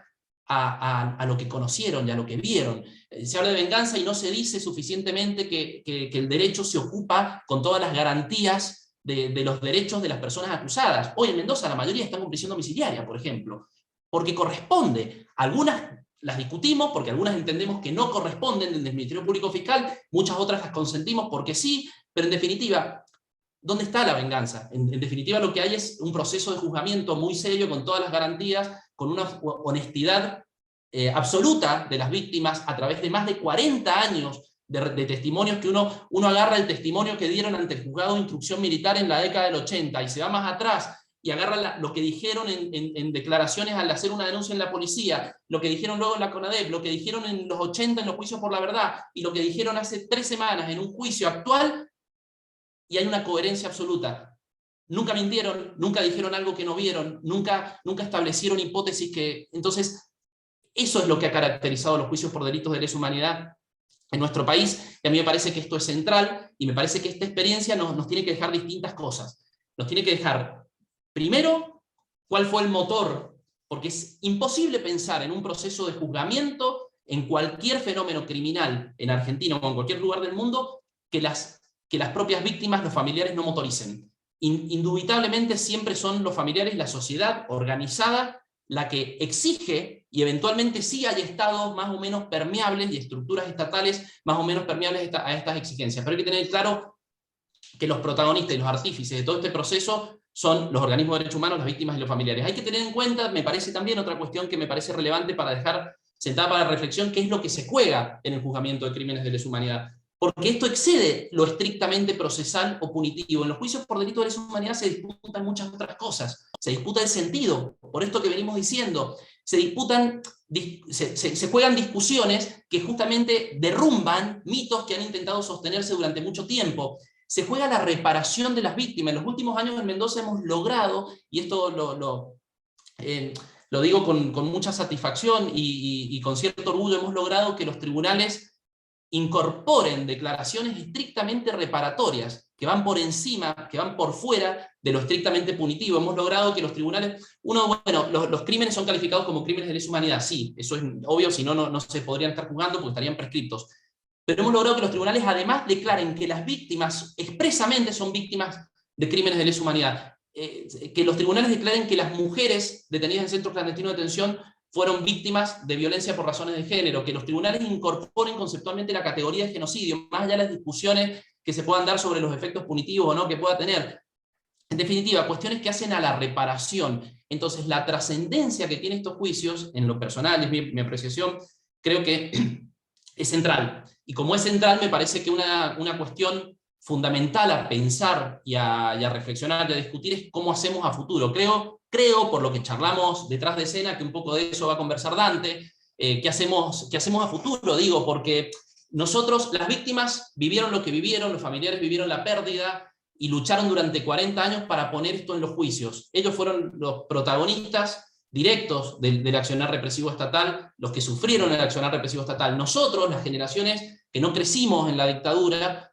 a lo que conocieron y a lo que vieron. Se habla de venganza y no se dice suficientemente que el derecho se ocupa con todas las garantías de los derechos de las personas acusadas. Hoy en Mendoza la mayoría están con prisión domiciliaria, por ejemplo. porque corresponde. Algunas las discutimos porque algunas entendemos que no corresponden desde el Ministerio Público Fiscal, muchas otras las consentimos porque sí, pero en definitiva, ¿dónde está la venganza? En definitiva, lo que hay es un proceso de juzgamiento muy serio, con todas las garantías, con una honestidad absoluta de las víctimas, a través de más de 40 años de testimonios, que uno agarra el testimonio que dieron ante el juzgado de instrucción militar en la década del 80, y se va más atrás, y agarra lo que dijeron en declaraciones al hacer una denuncia en la policía, lo que dijeron luego en la CONADEP, lo que dijeron en los 80 en los juicios por la verdad, y lo que dijeron hace 3 semanas en un juicio actual, y hay una coherencia absoluta. Nunca mintieron, nunca dijeron algo que no vieron, nunca establecieron hipótesis que... Entonces, eso es lo que ha caracterizado los juicios por delitos de lesa humanidad en nuestro país, y a mí me parece que esto es central, y me parece que esta experiencia nos tiene que dejar distintas cosas. Nos tiene que dejar, primero, cuál fue el motor, porque es imposible pensar en un proceso de juzgamiento en cualquier fenómeno criminal en Argentina o en cualquier lugar del mundo que las propias víctimas, los familiares, no motoricen. Indubitablemente siempre son los familiares y la sociedad organizada la que exige, y eventualmente sí hay estados más o menos permeables y estructuras estatales más o menos permeables a estas exigencias. Pero hay que tener claro que los protagonistas y los artífices de todo este proceso son los organismos de derechos humanos, las víctimas y los familiares. Hay que tener en cuenta, me parece también otra cuestión que me parece relevante para dejar sentada para la reflexión, qué es lo que se juega en el juzgamiento de crímenes de lesa humanidad. Porque esto excede lo estrictamente procesal o punitivo. En los juicios por delitos de lesa humanidad se disputan muchas otras cosas. Se disputa el sentido, por esto que venimos diciendo. Se juegan discusiones que justamente derrumban mitos que han intentado sostenerse durante mucho tiempo. Se juega la reparación de las víctimas. En los últimos años en Mendoza hemos logrado, y esto lo digo con mucha satisfacción y con cierto orgullo, hemos logrado que los tribunales incorporen declaraciones estrictamente reparatorias, que van por encima, que van por fuera de lo estrictamente punitivo. Hemos logrado que los tribunales, los crímenes son calificados como crímenes de lesa humanidad, sí, eso es obvio, si no, no se podrían estar juzgando porque estarían prescriptos. Pero hemos logrado que los tribunales además declaren que las víctimas expresamente son víctimas de crímenes de lesa humanidad. Que los tribunales declaren que las mujeres detenidas en centros clandestinos de detención fueron víctimas de violencia por razones de género, que los tribunales incorporen conceptualmente la categoría de genocidio, más allá de las discusiones que se puedan dar sobre los efectos punitivos o no que pueda tener. En definitiva, cuestiones que hacen a la reparación. Entonces, la trascendencia que tienen estos juicios, en lo personal, es mi apreciación, creo que es central. Y como es central, me parece que una cuestión fundamental a pensar y a reflexionar y a discutir es cómo hacemos a futuro. Creo, por lo que charlamos detrás de escena, que un poco de eso va a conversar Dante, ¿qué hacemos a futuro? Digo, porque nosotros, las víctimas, vivieron lo que vivieron, los familiares vivieron la pérdida, y lucharon durante 40 años para poner esto en los juicios. Ellos fueron los protagonistas directos del accionar represivo estatal, los que sufrieron el accionar represivo estatal. Nosotros, las generaciones que no crecimos en la dictadura,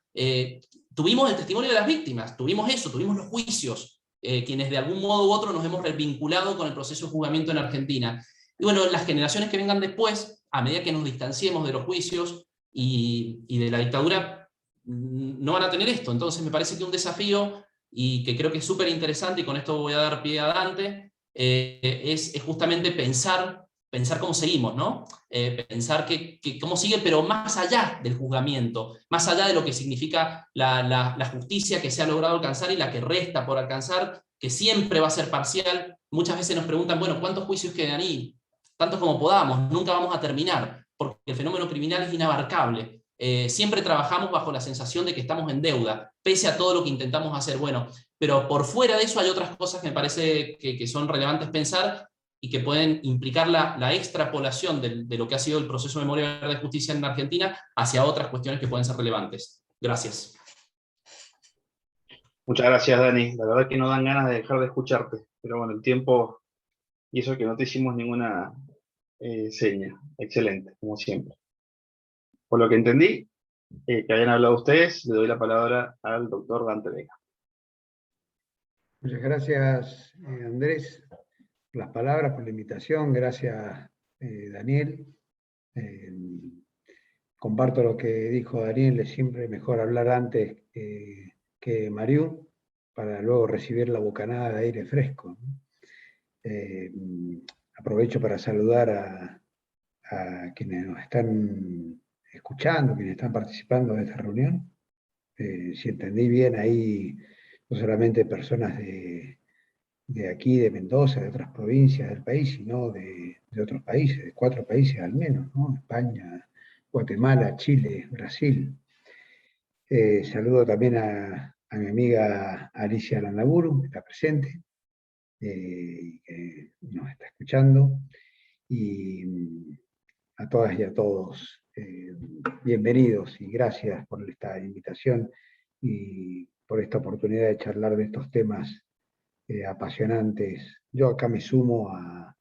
tuvimos el testimonio de las víctimas, tuvimos eso, tuvimos los juicios, quienes de algún modo u otro nos hemos vinculado con el proceso de juzgamiento en Argentina. Y bueno, las generaciones que vengan después, a medida que nos distanciemos de los juicios y de la dictadura, no van a tener esto. Entonces me parece que un desafío, y que creo que es súper interesante, y con esto voy a dar pie a Dante, es justamente pensar cómo seguimos, ¿no? Pensar cómo sigue, pero más allá del juzgamiento, más allá de lo que significa la justicia que se ha logrado alcanzar y la que resta por alcanzar, que siempre va a ser parcial. Muchas veces nos preguntan, bueno, ¿cuántos juicios quedan ahí? Tantos como podamos, nunca vamos a terminar, porque el fenómeno criminal es inabarcable. Siempre trabajamos bajo la sensación de que estamos en deuda, pese a todo lo que intentamos hacer. Bueno, pero por fuera de eso hay otras cosas que me parece que son relevantes pensar y que pueden implicar la extrapolación de lo que ha sido el proceso de memoria, verdad y justicia en Argentina hacia otras cuestiones que pueden ser relevantes. Gracias. Muchas gracias, Dani. La verdad que no dan ganas de dejar de escucharte, pero bueno, el tiempo, y eso que no te hicimos ninguna seña. Excelente, como siempre. Por lo que entendí, que habían hablado ustedes, le doy la palabra al doctor Dante Vega. Muchas gracias, Andrés, por las palabras, por la invitación. Gracias, Daniel. Comparto lo que dijo Daniel, es siempre mejor hablar antes que Mariú, para luego recibir la bocanada de aire fresco, ¿no? Aprovecho para saludar a quienes nos están escuchando, quienes están participando de esta reunión. Si entendí bien, ahí no solamente personas de aquí, de Mendoza, de otras provincias del país, sino de otros países, de 4 países al menos, ¿no? España, Guatemala, Chile, Brasil. Saludo también a mi amiga Alicia Landaburu, que está presente, que nos está escuchando, y a todas y a todos, bienvenidos y gracias por esta invitación y por esta oportunidad de charlar de estos temas apasionantes. Yo acá me sumo a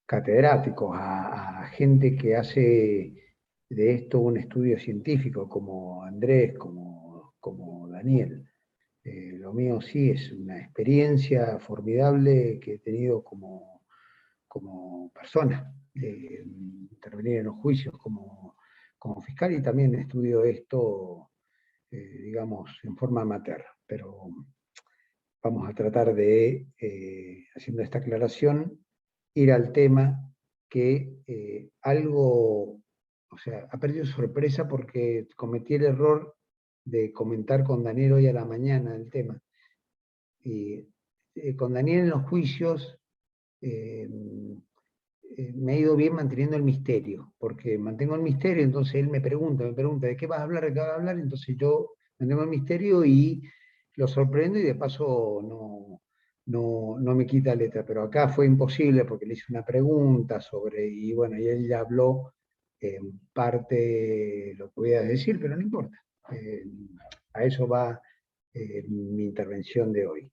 catedráticos, a gente que hace de esto un estudio científico, como Andrés, como Daniel. Lo mío sí es una experiencia formidable que he tenido como persona, intervenir en los juicios como fiscal, y también estudio esto, digamos, en forma amateur, pero vamos a tratar de, haciendo esta aclaración, ir al tema que algo, o sea, ha perdido sorpresa porque cometí el error de comentar con Daniel hoy a la mañana el tema. Y con Daniel en los juicios me ha ido bien manteniendo el misterio, porque mantengo el misterio, entonces él me pregunta, ¿de qué vas a hablar? ¿De qué vas a hablar? Entonces yo mantengo el misterio y lo sorprendo, y de paso no me quita letra. Pero acá fue imposible porque le hice una pregunta sobre, y bueno, y él ya habló en parte lo que voy a decir, pero no importa. A eso va mi intervención de hoy.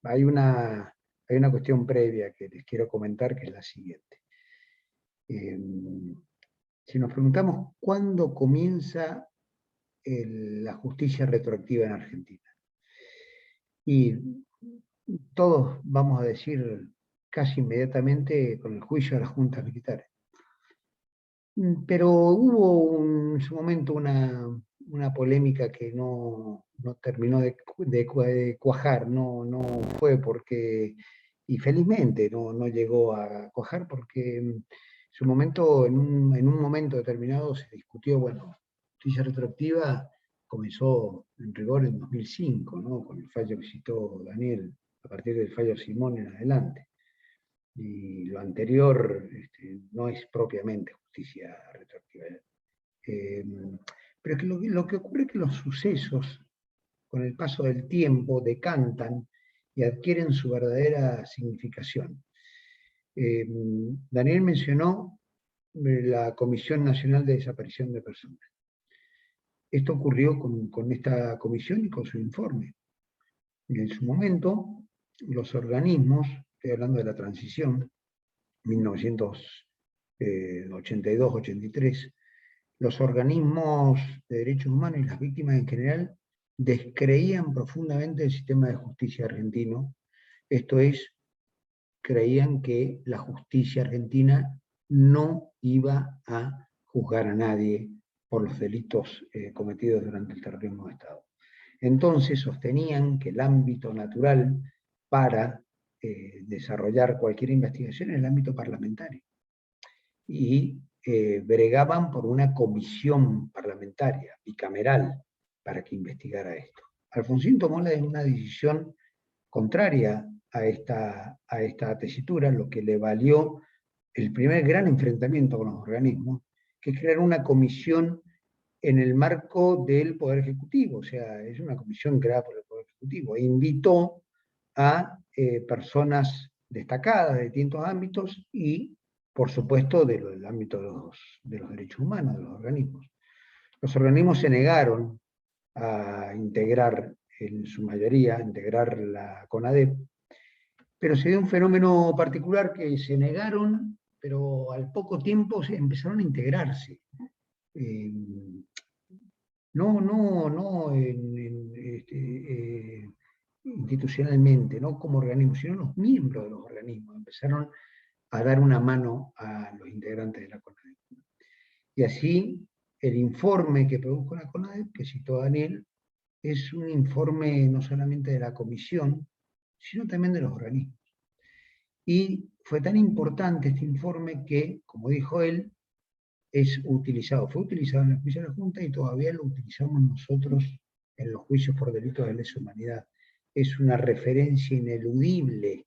Hay una cuestión previa que les quiero comentar, que es la siguiente. Si nos preguntamos cuándo comienza la justicia retroactiva en Argentina, y todos vamos a decir casi inmediatamente con el juicio de las juntas militares. Pero hubo en su momento una polémica que no terminó de cuajar, no fue porque, y felizmente no llegó a cuajar, porque en su momento, en un momento determinado se discutió, bueno, justicia retroactiva comenzó en rigor en 2005, ¿no? Con el fallo que citó Daniel, a partir del fallo Simón en adelante. Y lo anterior no es propiamente justicia retroactiva. Pero es que lo que ocurre es que los sucesos, con el paso del tiempo, decantan y adquieren su verdadera significación. Daniel mencionó la Comisión Nacional de Desaparición de Personas. Esto ocurrió con esta comisión y con su informe. En su momento, los organismos, estoy hablando de la transición, 1982-83, los organismos de derechos humanos y las víctimas en general descreían profundamente el sistema de justicia argentino. Esto es, creían que la justicia argentina no iba a juzgar a nadie por los delitos cometidos durante el terrorismo de Estado. Entonces sostenían que el ámbito natural para desarrollar cualquier investigación en el ámbito parlamentario. Y bregaban por una comisión parlamentaria, bicameral, para que investigara esto. Alfonsín tomó una decisión contraria a esta tesitura, lo que le valió el primer gran enfrentamiento con los organismos, que es crear una comisión en el marco del Poder Ejecutivo. O sea, es una comisión creada por el Poder Ejecutivo, e invitó a personas destacadas de distintos ámbitos y, por supuesto, del ámbito de los derechos humanos, de los organismos. Los organismos se negaron a integrar, en su mayoría, integrar la CONADEP, pero se dio un fenómeno particular, que se negaron, pero al poco tiempo empezaron a integrarse. No institucionalmente, no como organismos, sino los miembros de los organismos empezaron a dar una mano a los integrantes de la CONADEP. Y así, el informe que produjo la CONADEP, que citó Daniel, es un informe no solamente de la comisión, sino también de los organismos. Y fue tan importante este informe que, como dijo él, fue utilizado en el juicio de la Junta y todavía lo utilizamos nosotros en los juicios por delitos de lesa humanidad. Es una referencia ineludible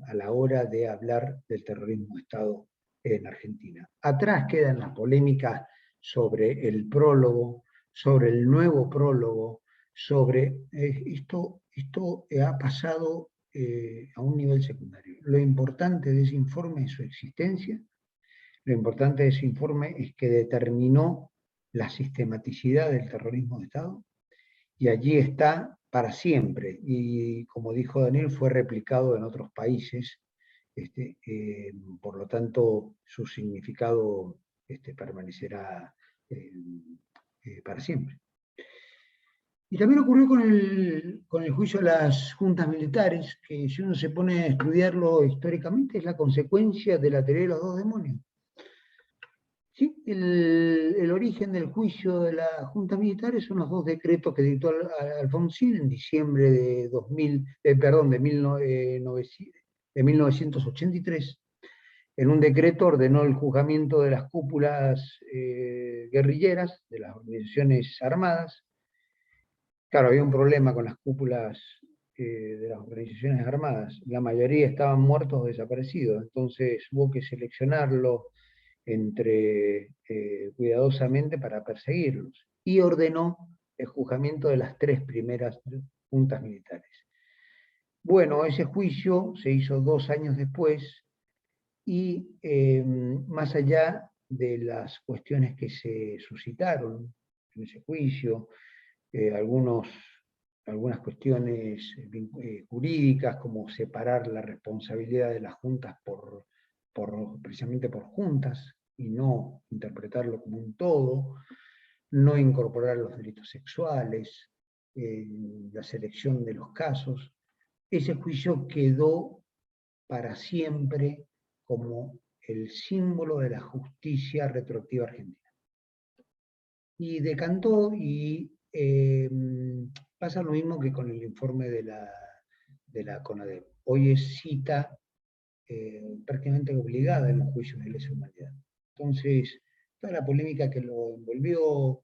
a la hora de hablar del terrorismo de Estado en Argentina. Atrás quedan las polémicas sobre el prólogo, sobre el nuevo prólogo, sobre esto ha pasado a un nivel secundario. Lo importante de ese informe es su existencia. Lo importante de ese informe es que determinó la sistematicidad del terrorismo de Estado, y allí está para siempre, y como dijo Daniel, fue replicado en otros países, por lo tanto su significado permanecerá para siempre. Y también ocurrió con el juicio de las juntas militares, que si uno se pone a estudiarlo históricamente, es la consecuencia de la teoría de los dos demonios. Sí, el origen del juicio de las juntas militares son los dos decretos que dictó Alfonsín en diciembre de 1983. En un decreto ordenó el juzgamiento de las cúpulas guerrilleras, de las organizaciones armadas. Claro, había un problema con las cúpulas de las organizaciones armadas. La mayoría estaban muertos o desaparecidos, entonces hubo que seleccionarlo cuidadosamente para perseguirlos, y ordenó el juzgamiento de las 3 primeras juntas militares. Bueno, ese juicio se hizo 2 años después, y más allá de las cuestiones que se suscitaron en ese juicio, algunas cuestiones jurídicas, como separar la responsabilidad de las juntas precisamente por juntas, y no interpretarlo como un todo, no incorporar los delitos sexuales, la selección de los casos. Ese juicio quedó para siempre como el símbolo de la justicia retroactiva argentina. Y decantó, y pasa lo mismo que con el informe de la CONADEP. Hoy es cita prácticamente obligada en los juicios de lesa humanidad. Entonces, toda la polémica que lo envolvió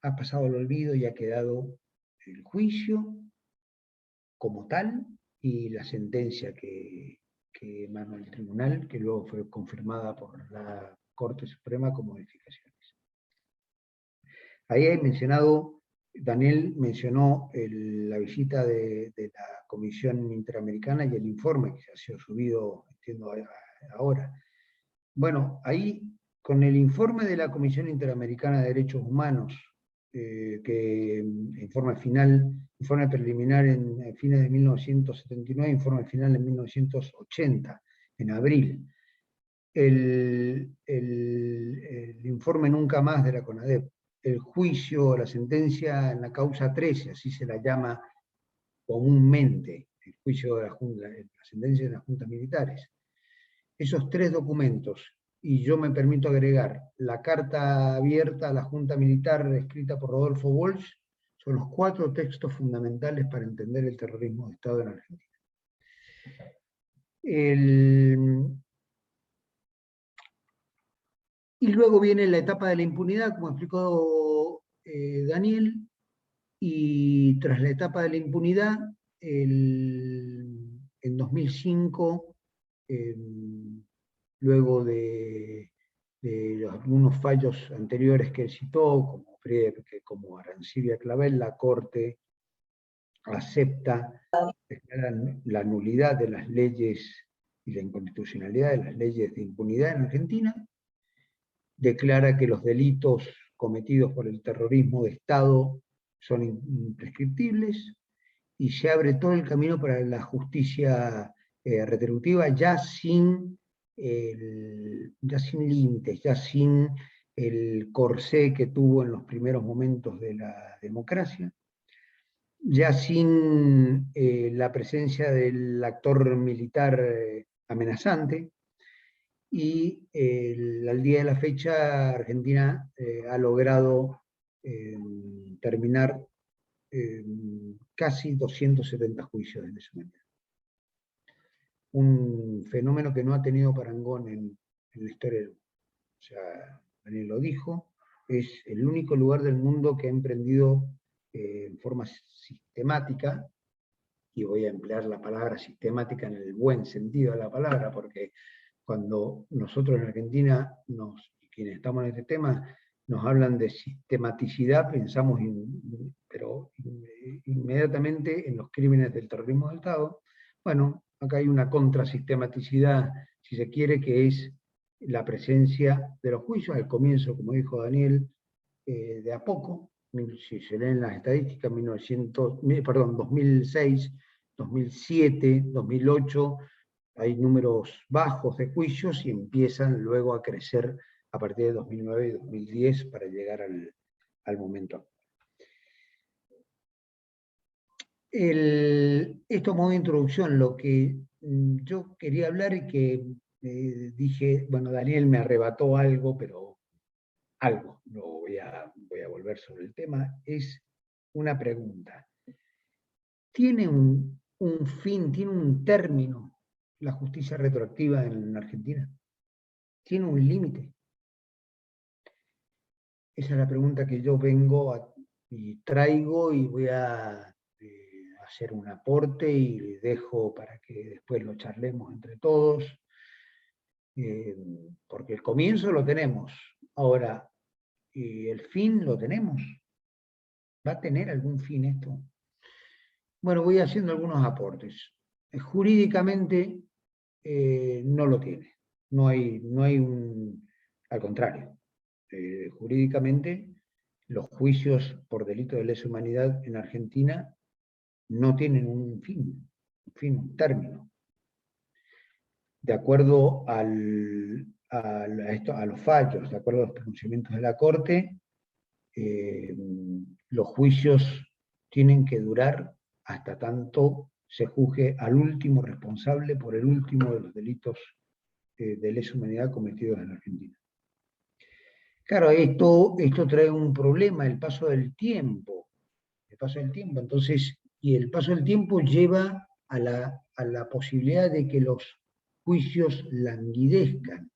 ha pasado al olvido, y ha quedado el juicio como tal y la sentencia que emanó el tribunal, que luego fue confirmada por la Corte Suprema con modificaciones. Ahí he mencionado, Daniel mencionó la visita de la Comisión Interamericana y el informe que se ha sido subido, entiendo, ahora. Bueno, ahí, con el informe de la Comisión Interamericana de Derechos Humanos, que informe preliminar en fines de 1979, informe final en 1980, en abril. El informe Nunca Más de la CONADEP, el juicio, la sentencia en la causa 13, así se la llama comúnmente, el juicio de la sentencia de las juntas militares. Esos 3 documentos, y yo me permito agregar la carta abierta a la Junta Militar escrita por Rodolfo Walsh, son los 4 textos fundamentales para entender el terrorismo de Estado en Argentina. Y luego viene la etapa de la impunidad, como explicó Daniel, y tras la etapa de la impunidad, en 2005, luego de algunos fallos anteriores que él citó, como Arancibia Clavel, la Corte acepta la nulidad de las leyes y la inconstitucionalidad de las leyes de impunidad en Argentina, declara que los delitos cometidos por el terrorismo de Estado son imprescriptibles, y se abre todo el camino para la justicia retributiva, ya sin límites, ya sin el corsé que tuvo en los primeros momentos de la democracia, ya sin la presencia del actor militar amenazante, y al día de la fecha Argentina ha logrado terminar casi 270 juicios en ese momento. un fenómeno que no ha tenido parangón en la historia del mundo. O sea, Daniel lo dijo, es el único lugar del mundo que ha emprendido en forma sistemática, y voy a emplear la palabra sistemática en el buen sentido de la palabra, porque cuando nosotros en Argentina, quienes estamos en este tema, nos hablan de sistematicidad, pensamos pero inmediatamente en los crímenes del terrorismo del Estado. Bueno, acá hay una contrasistematicidad, si se quiere, que es la presencia de los juicios, al comienzo, como dijo Daniel, de a poco, si se leen las estadísticas, 2006, 2007, 2008, hay números bajos de juicios y empiezan luego a crecer a partir de 2009 y 2010 para llegar al momento actual. Esto como introducción, lo que yo quería hablar y que dije, bueno, Daniel me arrebató algo, pero algo, no voy a volver sobre el tema, es una pregunta. ¿Tiene un fin, tiene un término la justicia retroactiva en Argentina? ¿Tiene un límite? Esa es la pregunta que yo vengo y traigo, y voy a hacer un aporte y le dejo para que después lo charlemos entre todos, porque el comienzo lo tenemos. Ahora, el fin lo tenemos. ¿Va a tener algún fin esto? Bueno, voy haciendo algunos aportes. Jurídicamente no lo tiene. No hay al contrario. Jurídicamente, los juicios por delito de lesa humanidad en Argentina no tienen un fin, término. De acuerdo a los fallos, de acuerdo a los pronunciamientos de la Corte, los juicios tienen que durar hasta tanto se juzgue al último responsable por el último de los delitos de lesa humanidad cometidos en Argentina. Claro, esto trae un problema, el paso del tiempo. Entonces, y el paso del tiempo lleva a la posibilidad de que los juicios languidezcan,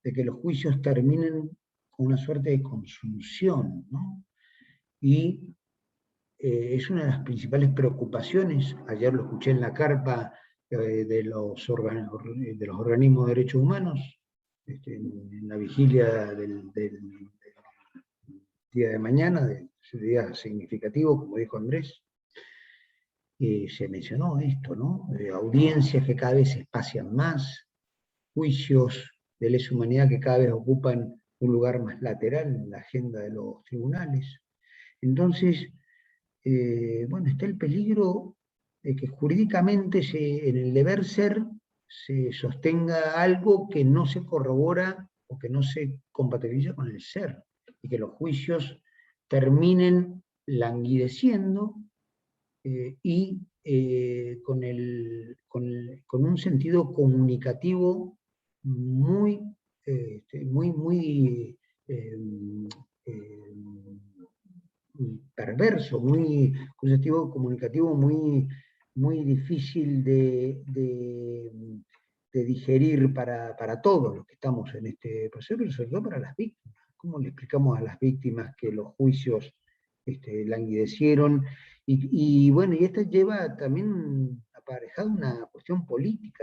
de que los juicios terminen con una suerte de consumción, ¿no? Y es una de las principales preocupaciones, ayer lo escuché en la carpa de los organismos de derechos humanos, en la vigilia del día de mañana, de ese día significativo, como dijo Andrés, se mencionó esto, ¿no? Audiencias que cada vez se espacian más, juicios de lesa humanidad que cada vez ocupan un lugar más lateral en la agenda de los tribunales. Entonces, bueno, está el peligro de que jurídicamente en el deber ser se sostenga algo que no se corrobora o que no se compatibiliza con el ser, y que los juicios terminen languideciendo y con un sentido comunicativo muy perverso, un sentido comunicativo muy difícil de digerir para todos los que estamos en este proceso, pero sobre todo para las víctimas. ¿Cómo le explicamos a las víctimas que los juicios languidecieron? Y bueno, y esto lleva también aparejado una cuestión política,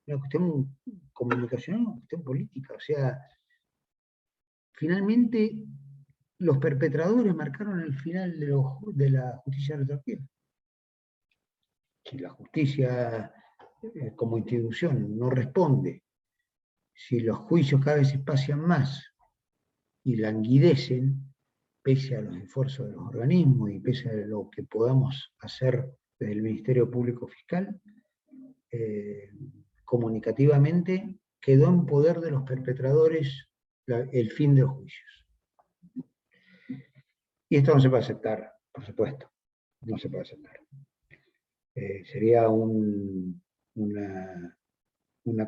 una cuestión comunicacional, una cuestión política. O sea, finalmente los perpetradores marcaron el final de la justicia retroactiva. Si la justicia como institución no responde, si los juicios cada vez se espacian más y languidecen, pese a los esfuerzos de los organismos y pese a lo que podamos hacer desde el Ministerio Público Fiscal, comunicativamente quedó en poder de los perpetradores el fin de los juicios. Y esto no se puede aceptar, por supuesto, no se puede aceptar. Sería una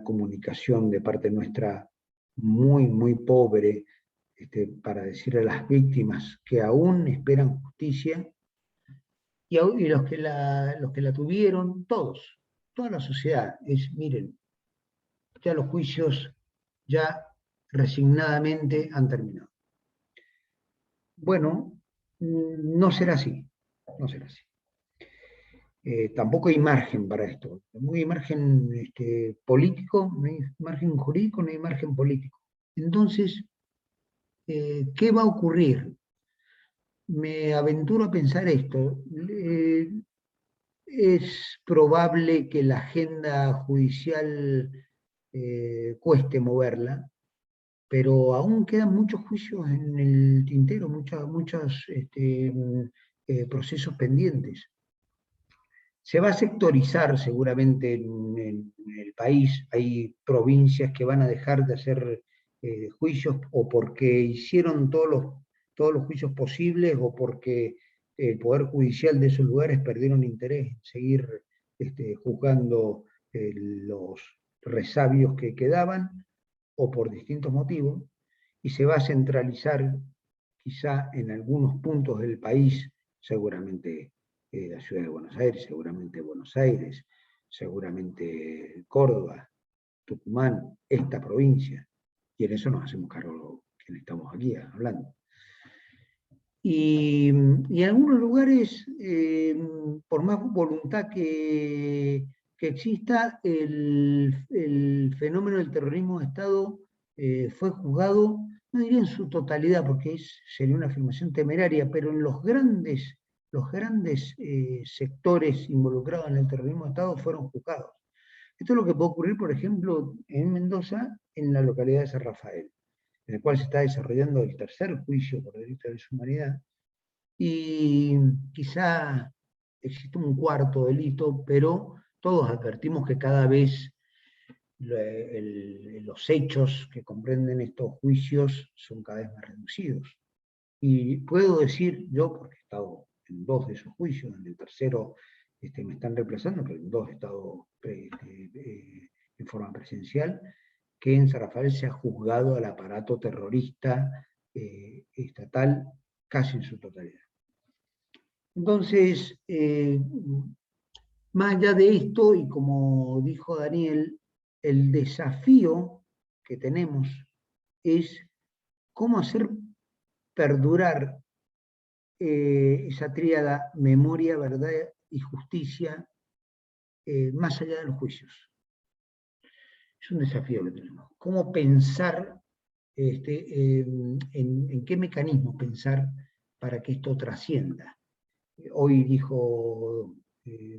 comunicación de parte nuestra muy pobre, para decirle a las víctimas que aún esperan justicia, y los que la tuvieron, todos, toda la sociedad, es, miren, ya los juicios ya resignadamente han terminado. Bueno, no será así, no será así. Tampoco hay margen para esto, no hay margen político, no hay margen jurídico, no hay margen político. Entonces, ¿qué va a ocurrir? Me aventuro a pensar esto. Es probable que la agenda judicial cueste moverla, pero aún quedan muchos juicios en el tintero, muchos procesos pendientes. Se va a sectorizar seguramente en el país, hay provincias que van a dejar de hacer juicios o porque hicieron todos los juicios posibles o porque el Poder Judicial de esos lugares perdieron interés en seguir juzgando los resabios que quedaban o por distintos motivos, y se va a centralizar quizá en algunos puntos del país, seguramente la ciudad de Buenos Aires, seguramente Córdoba, Tucumán, esta provincia, y en eso nos hacemos cargo quienes estamos aquí hablando. Y en algunos lugares, por más voluntad que exista, el fenómeno del terrorismo de Estado fue juzgado, no diría en su totalidad, porque sería una afirmación temeraria, pero en los grandes sectores involucrados en el terrorismo de Estado fueron juzgados. Esto es lo que puede ocurrir, por ejemplo, en Mendoza, en la localidad de San Rafael, en el cual se está desarrollando el tercer juicio por delito de lesa humanidad, y quizá existe un cuarto delito, pero todos advertimos que cada vez los hechos que comprenden estos juicios son cada vez más reducidos. Y puedo decir yo, porque he estado en 2 de esos juicios, en el tercero me están reemplazando, pero en 2 he estado en forma presencial, que en San Rafael se ha juzgado al aparato terrorista estatal casi en su totalidad. Entonces, más allá de esto, y como dijo Daniel, el desafío que tenemos es cómo hacer perdurar esa tríada memoria, verdad y justicia más allá de los juicios. Es un desafío que tenemos. ¿Cómo pensar, en qué mecanismos pensar para que esto trascienda? Hoy dijo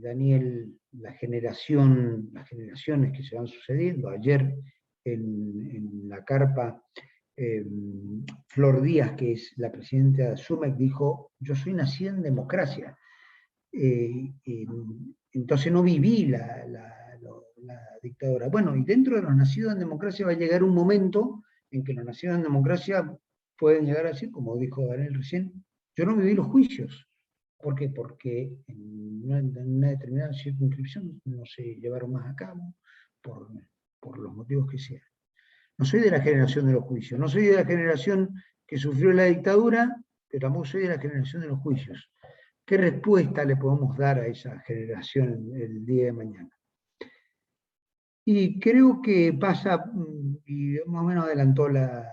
Daniel, las generaciones que se van sucediendo. Ayer en la carpa, Flor Díaz, que es la presidenta de SUMEC, dijo: yo soy nacida en democracia. Entonces no viví la dictadura. Bueno, y dentro de los nacidos en democracia va a llegar un momento en que los nacidos en democracia pueden llegar a decir, como dijo Daniel recién, yo no viví los juicios. ¿Por qué? Porque en una determinada circunscripción no se llevaron más a cabo, por los motivos que sean. No soy de la generación de los juicios, no soy de la generación que sufrió la dictadura, pero tampoco soy de la generación de los juicios. ¿Qué respuesta le podemos dar a esa generación el día de mañana? Y creo que pasa, y más o menos adelantó la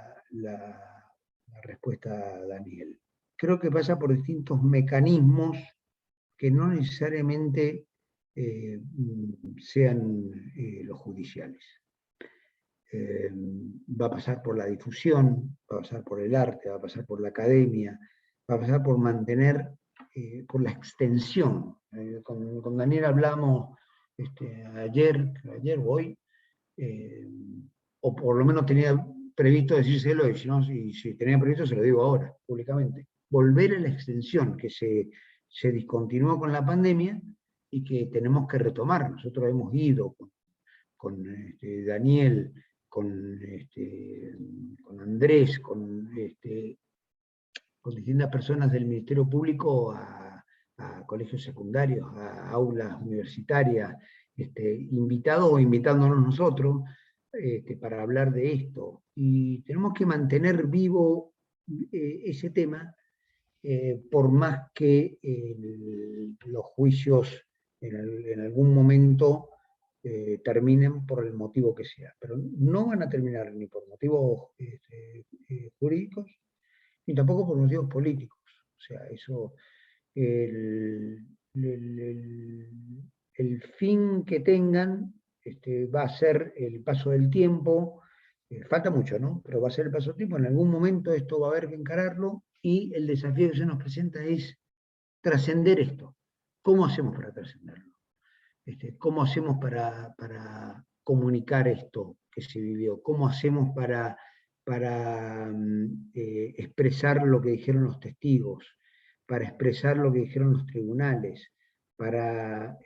respuesta Daniel, creo que pasa por distintos mecanismos que no necesariamente sean los judiciales. Va a pasar por la difusión, va a pasar por el arte, va a pasar por la academia, va a pasar por mantener, por la extensión. Con Daniel hablamos ayer o hoy, o por lo menos tenía previsto decírselo, y si tenía previsto se lo digo ahora, públicamente. Volver a la extensión que se discontinuó con la pandemia y que tenemos que retomar. Nosotros hemos ido con Daniel, con Andrés, con distintas personas del Ministerio Público a colegios secundarios, a aulas universitarias, invitados o invitándonos nosotros para hablar de esto. Y tenemos que mantener vivo ese tema, por más que los juicios en algún momento terminen por el motivo que sea. Pero no van a terminar ni por motivos jurídicos, ni tampoco por motivos políticos. O sea, eso, el fin que tengan va a ser el paso del tiempo. Falta mucho, ¿no? Pero va a ser el paso del tiempo. En algún momento esto va a haber que encararlo, y el desafío que se nos presenta es trascender esto. ¿Cómo hacemos para trascenderlo? ¿Cómo hacemos para comunicar esto que se vivió? ¿Cómo hacemos para expresar lo que dijeron los testigos, para expresar lo que dijeron los tribunales, para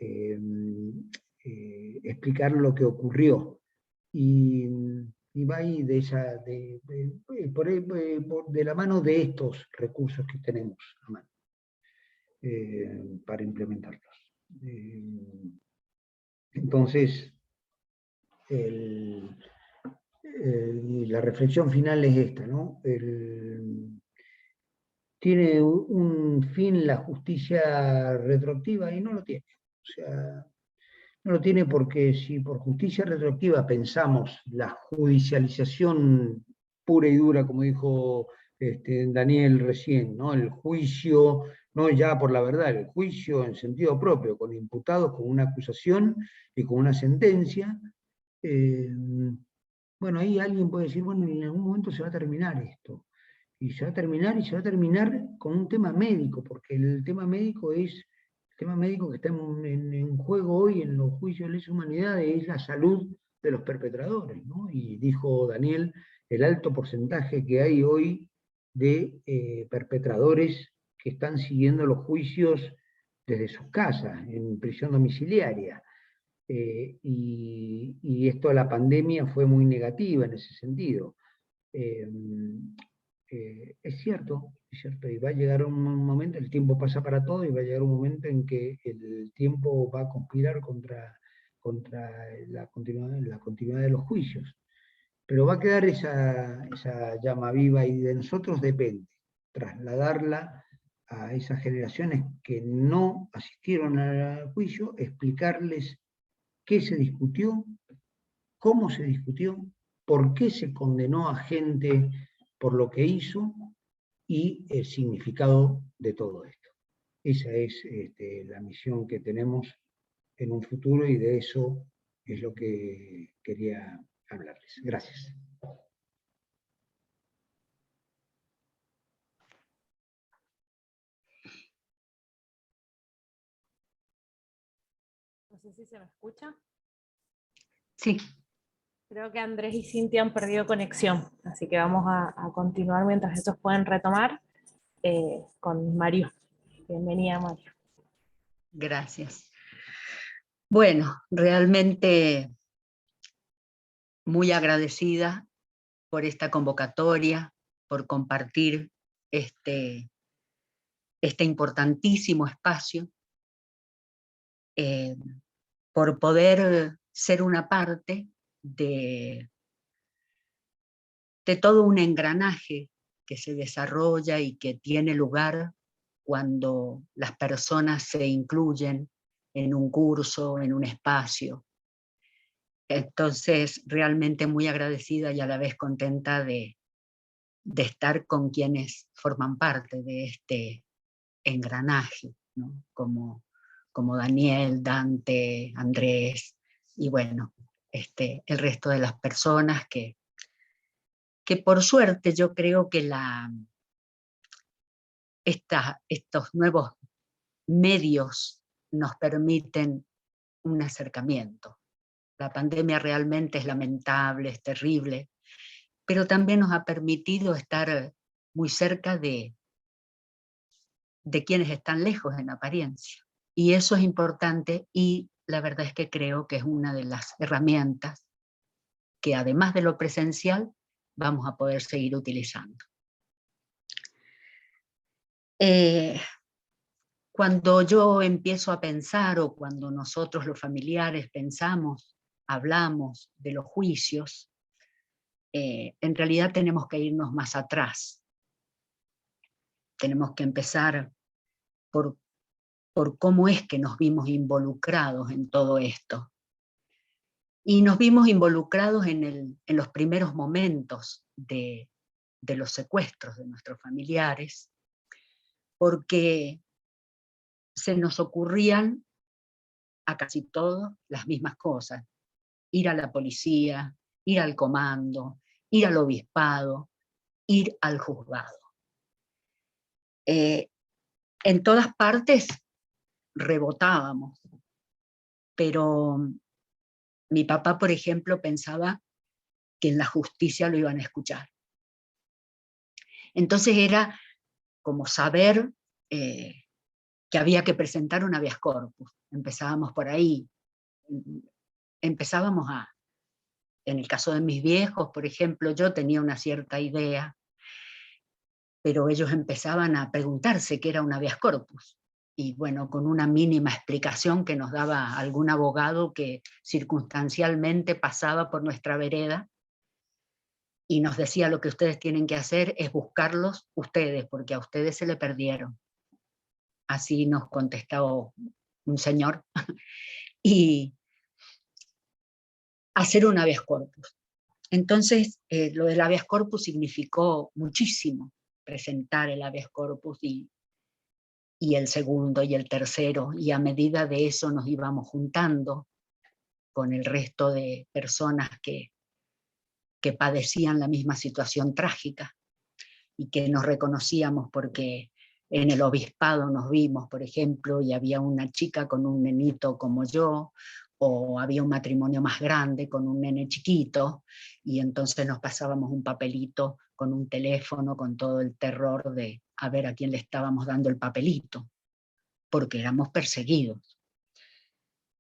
explicar lo que ocurrió? Y va ahí de la mano de estos recursos que tenemos a mano para implementarlos. Entonces, la reflexión final es esta, ¿no? ¿Tiene un fin la justicia retroactiva? Y no lo tiene. O sea, no lo tiene porque si por justicia retroactiva pensamos la judicialización pura y dura, como dijo Daniel recién, ¿no? El juicio, no ya por la verdad, el juicio en sentido propio, con imputados, con una acusación y con una sentencia, bueno, ahí alguien puede decir, bueno, en algún momento se va a terminar esto. Y se va a terminar con un tema médico, porque el tema médico que está en juego hoy en los juicios de lesa humanidad es la salud de los perpetradores, ¿no? Y dijo Daniel, el alto porcentaje que hay hoy de perpetradores que están siguiendo los juicios desde sus casas, en prisión domiciliaria. Y esto de la pandemia fue muy negativa en ese sentido. Es cierto, y va a llegar un momento, el tiempo pasa para todo, y va a llegar un momento en que el tiempo va a conspirar contra la continuidad de los juicios. Pero va a quedar esa llama viva, y de nosotros depende trasladarla a esas generaciones que no asistieron al juicio, explicarles qué se discutió, cómo se discutió, por qué se condenó a gente por lo que hizo, y el significado de todo esto. Esa es la misión que tenemos en un futuro, y de eso es lo que quería hablarles. Gracias. No sé si se me escucha. Sí. Creo que Andrés y Cintia han perdido conexión, así que vamos a continuar mientras ellos pueden retomar con Mario. Bienvenida, Mario. Gracias. Bueno, realmente muy agradecida por esta convocatoria, por compartir este importantísimo espacio, por poder ser una parte de todo un engranaje que se desarrolla y que tiene lugar cuando las personas se incluyen en un curso, en un espacio. Entonces, realmente muy agradecida y a la vez contenta de estar con quienes forman parte de este engranaje, ¿no? Como Daniel, Dante, Andrés, y bueno, el resto de las personas que por suerte yo creo que estos nuevos medios nos permiten un acercamiento. La pandemia realmente es lamentable, es terrible, pero también nos ha permitido estar muy cerca de quienes están lejos en apariencia. Y eso es importante, y la verdad es que creo que es una de las herramientas que, además de lo presencial, vamos a poder seguir utilizando. Cuando yo empiezo a pensar, o cuando nosotros los familiares pensamos, hablamos de los juicios, en realidad tenemos que irnos más atrás. Tenemos que empezar por cómo es que nos vimos involucrados en todo esto. Y nos vimos involucrados en los primeros momentos de los secuestros de nuestros familiares, porque se nos ocurrían a casi todos las mismas cosas: ir a la policía, ir al comando, ir al obispado, ir al juzgado. En todas partes rebotábamos, pero mi papá, por ejemplo, pensaba que en la justicia lo iban a escuchar. Entonces era como saber que había que presentar un habeas corpus. Empezábamos por ahí. Empezábamos en el caso de mis viejos, por ejemplo, yo tenía una cierta idea, pero ellos empezaban a preguntarse qué era un habeas corpus. Y bueno, con una mínima explicación que nos daba algún abogado que circunstancialmente pasaba por nuestra vereda y nos decía: lo que ustedes tienen que hacer es buscarlos ustedes, porque a ustedes se le perdieron. Así nos contestó un señor. Y hacer un habeas corpus. Entonces, lo del habeas corpus significó muchísimo, presentar el habeas corpus y el segundo y el tercero, y a medida de eso nos íbamos juntando con el resto de personas que padecían la misma situación trágica y que nos reconocíamos, porque en el obispado nos vimos, por ejemplo, y había una chica con un nenito como yo, o había un matrimonio más grande con un nene chiquito, y entonces nos pasábamos un papelito con un teléfono, con todo el terror de a ver a quién le estábamos dando el papelito, porque éramos perseguidos.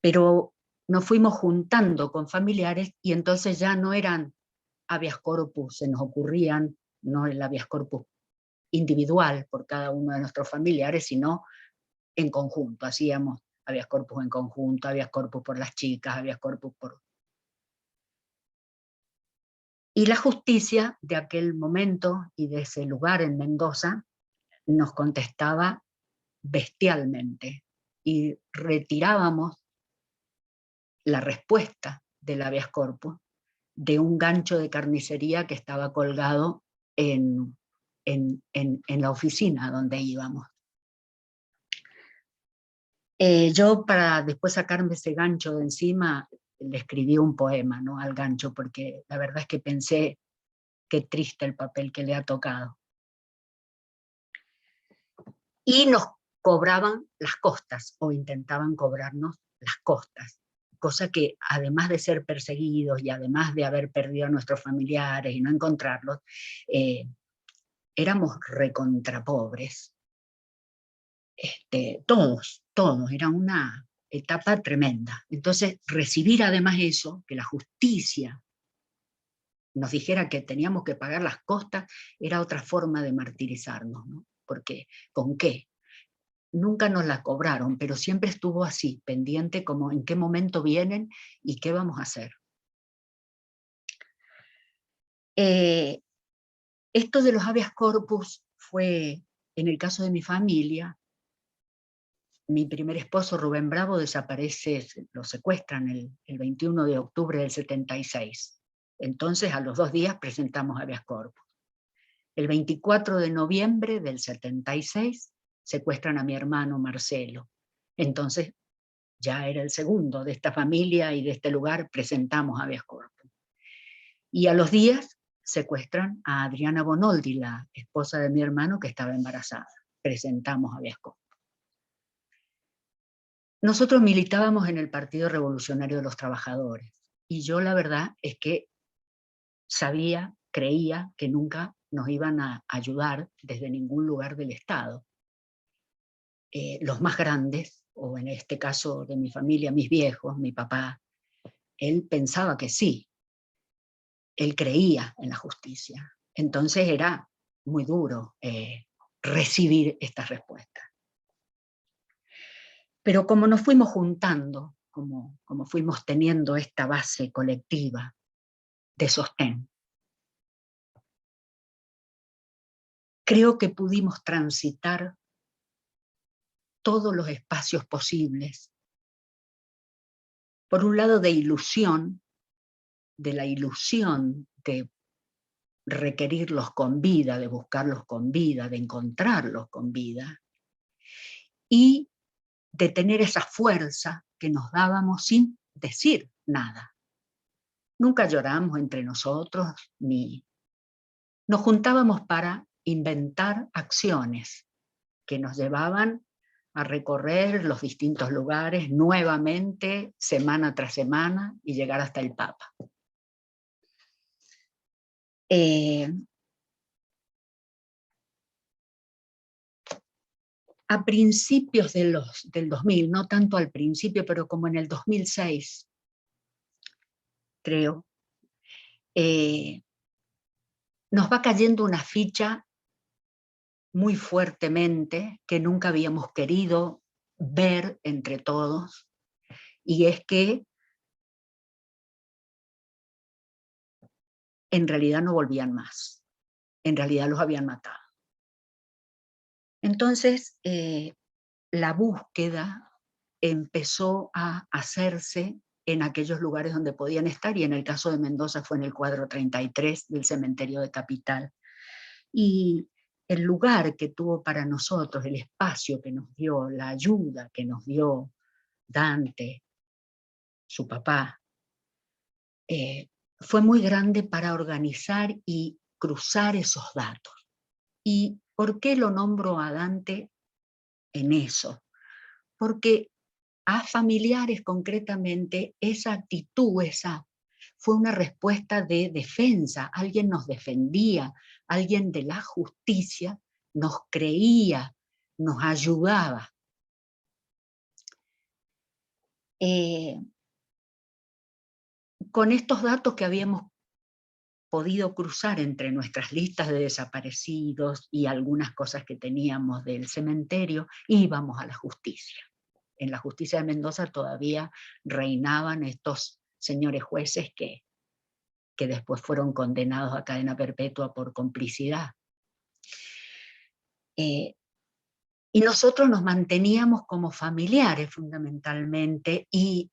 Pero nos fuimos juntando con familiares y entonces ya no eran habeas corpus, se nos ocurrían, no el habeas corpus individual por cada uno de nuestros familiares, sino en conjunto. Hacíamos habeas corpus en conjunto, habeas corpus por las chicas, habeas corpus por... Y la justicia de aquel momento y de ese lugar en Mendoza nos contestaba bestialmente, y retirábamos la respuesta del habeas corpus de un gancho de carnicería que estaba colgado en la oficina donde íbamos. Yo, para después sacarme ese gancho de encima, le escribí un poema, ¿no?, al gancho, porque la verdad es que pensé: qué triste el papel que le ha tocado. Y nos cobraban las costas, o intentaban cobrarnos las costas, cosa que, además de ser perseguidos y además de haber perdido a nuestros familiares y no encontrarlos, éramos recontrapobres. Todos, era una etapa tremenda. Entonces, recibir además eso, que la justicia nos dijera que teníamos que pagar las costas, era otra forma de martirizarnos, ¿no? Porque, ¿con qué? Nunca nos la cobraron, pero siempre estuvo así, pendiente, como en qué momento vienen y qué vamos a hacer. Esto de los habeas corpus fue, en el caso de mi familia, mi primer esposo, Rubén Bravo, desaparece, lo secuestran el 21 de octubre del 76. Entonces, a los 2 días presentamos habeas corpus. El 24 de noviembre del 76 secuestran a mi hermano Marcelo. Entonces, ya era el segundo de esta familia y de este lugar, presentamos habeas corpus. Y a los días secuestran a Adriana Bonoldi, la esposa de mi hermano, que estaba embarazada. Presentamos habeas corpus. Nosotros militábamos en el Partido Revolucionario de los Trabajadores, y yo la verdad es que creía que nunca nos iban a ayudar desde ningún lugar del Estado. Los más grandes, o en este caso de mi familia, mis viejos, mi papá, él pensaba que sí, él creía en la justicia. Entonces era muy duro recibir estas respuestas. Pero como nos fuimos juntando, como fuimos teniendo esta base colectiva de sostén, creo que pudimos transitar todos los espacios posibles. Por un lado, de ilusión, de la ilusión de requerirlos con vida, de buscarlos con vida, de encontrarlos con vida, y de tener esa fuerza que nos dábamos sin decir nada. Nunca lloramos entre nosotros, ni nos juntábamos para inventar acciones que nos llevaban a recorrer los distintos lugares nuevamente, semana tras semana, y llegar hasta el Papa. A principios del 2000, no tanto al principio, pero como en el 2006, creo, nos va cayendo una ficha muy fuertemente que nunca habíamos querido ver entre todos, y es que en realidad no volvían más, en realidad los habían matado. Entonces, la búsqueda empezó a hacerse en aquellos lugares donde podían estar, y en el caso de Mendoza fue en el cuadro 33 del cementerio de Capital. Y el lugar que tuvo para nosotros, el espacio que nos dio, la ayuda que nos dio Dante, su papá, fue muy grande para organizar y cruzar esos datos. ¿Y por qué lo nombro a Dante en eso? Porque a familiares concretamente esa actitud, fue una respuesta de defensa. Alguien nos defendía, alguien de la justicia nos creía, nos ayudaba. Con estos datos que habíamos podido cruzar entre nuestras listas de desaparecidos y algunas cosas que teníamos del cementerio, íbamos a la justicia. En la justicia de Mendoza todavía reinaban estos señores jueces que después fueron condenados a cadena perpetua por complicidad. Y nosotros nos manteníamos como familiares fundamentalmente, y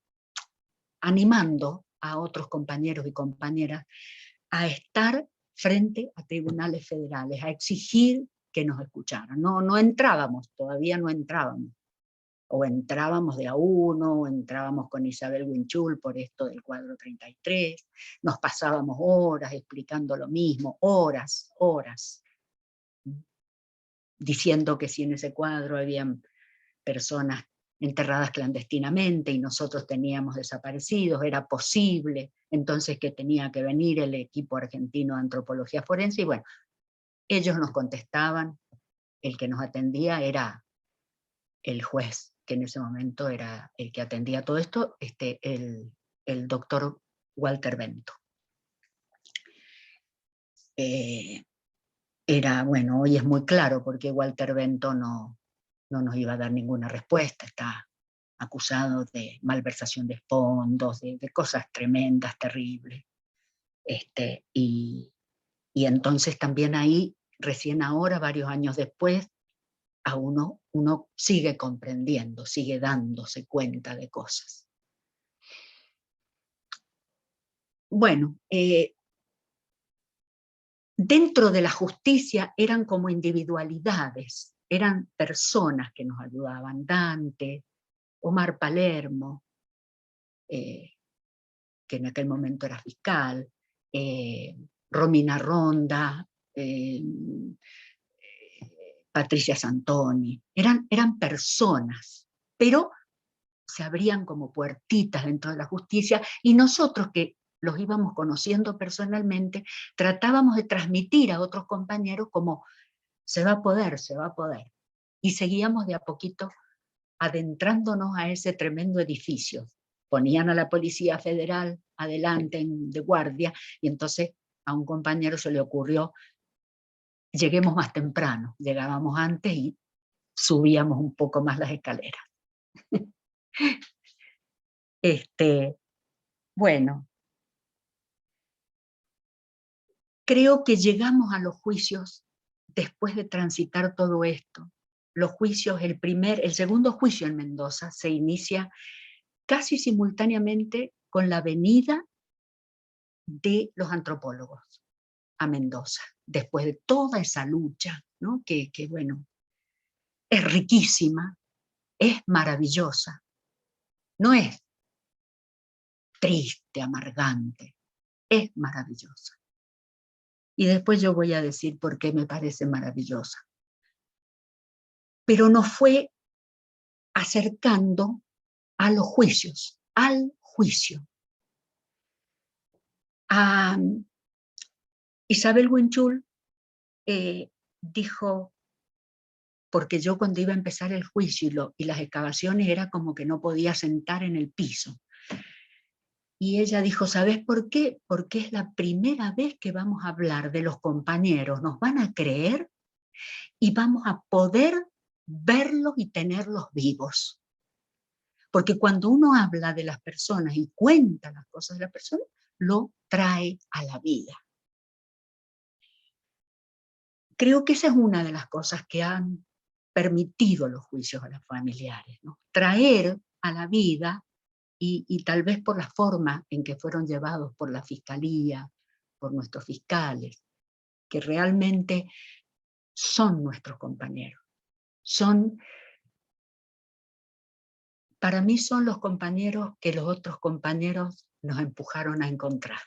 animando a otros compañeros y compañeras a estar frente a tribunales federales, a exigir que nos escucharan. No entrábamos, todavía no entrábamos. O entrábamos de a uno, o entrábamos con Isabel Winchul por esto del cuadro 33, nos pasábamos horas explicando lo mismo, horas, diciendo que si en ese cuadro habían personas enterradas clandestinamente y nosotros teníamos desaparecidos, era posible, entonces que tenía que venir el equipo argentino de antropología forense, y bueno, ellos nos contestaban, el que nos atendía era el juez, que en ese momento era el que atendía todo esto, el doctor Walter Bento. Bueno, hoy es muy claro porque Walter Bento no nos iba a dar ninguna respuesta, está acusado de malversación de fondos, de cosas tremendas, terribles. Y entonces también ahí, recién ahora, varios años después, a uno sigue comprendiendo, sigue dándose cuenta de cosas. Bueno, dentro de la justicia eran como individualidades, eran personas que nos ayudaban. Dante, Omar Palermo, que en aquel momento era fiscal, Romina Ronda, Patricia Santoni, eran personas, pero se abrían como puertitas dentro de la justicia, y nosotros que los íbamos conociendo personalmente, tratábamos de transmitir a otros compañeros como se va a poder, y seguíamos de a poquito adentrándonos a ese tremendo edificio. Ponían a la Policía Federal adelante de guardia, y entonces a un compañero se le ocurrió: lleguemos más temprano, llegábamos antes y subíamos un poco más las escaleras. Bueno, creo que llegamos a los juicios después de transitar todo esto. Los juicios, el segundo juicio en Mendoza se inicia casi simultáneamente con la venida de los antropólogos a Mendoza, después de toda esa lucha, ¿no? que bueno, es riquísima, es maravillosa, no es triste, amargante, es maravillosa. Y después yo voy a decir por qué me parece maravillosa. Pero nos fue acercando a los juicios, al juicio. A Isabel Winchul dijo, porque yo cuando iba a empezar el juicio y las excavaciones era como que no podía sentar en el piso. Y ella dijo, ¿sabes por qué? Porque es la primera vez que vamos a hablar de los compañeros, nos van a creer y vamos a poder verlos y tenerlos vivos. Porque cuando uno habla de las personas y cuenta las cosas de la persona, lo trae a la vida. Creo que esa es una de las cosas que han permitido los juicios a los familiares, ¿no? Traer a la vida, y tal vez por la forma en que fueron llevados por la fiscalía, por nuestros fiscales, que realmente son nuestros compañeros. Para mí son los compañeros que los otros compañeros nos empujaron a encontrar.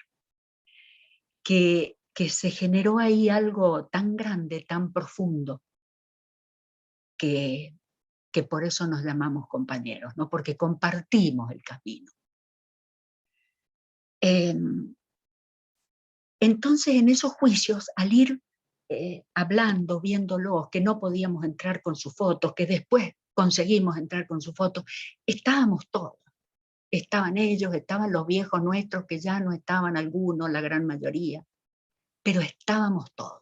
Que se generó ahí algo tan grande, tan profundo, que por eso nos llamamos compañeros, ¿no? Porque compartimos el camino. Entonces, en esos juicios, al ir hablando, viéndolos, que no podíamos entrar con sus fotos, que después conseguimos entrar con sus fotos, estábamos todos. Estaban ellos, estaban los viejos nuestros, que ya no estaban algunos, la gran mayoría, pero estábamos todos.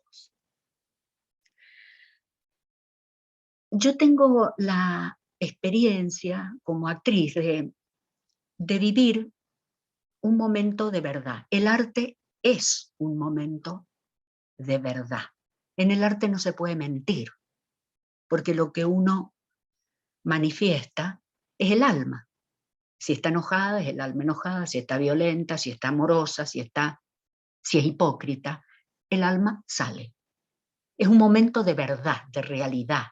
Yo tengo la experiencia como actriz de vivir un momento de verdad. El arte es un momento de verdad. En el arte no se puede mentir, porque lo que uno manifiesta es el alma. Si está enojada, es el alma enojada, si está violenta, si está amorosa, si es hipócrita, el alma sale. Es un momento de verdad, de realidad.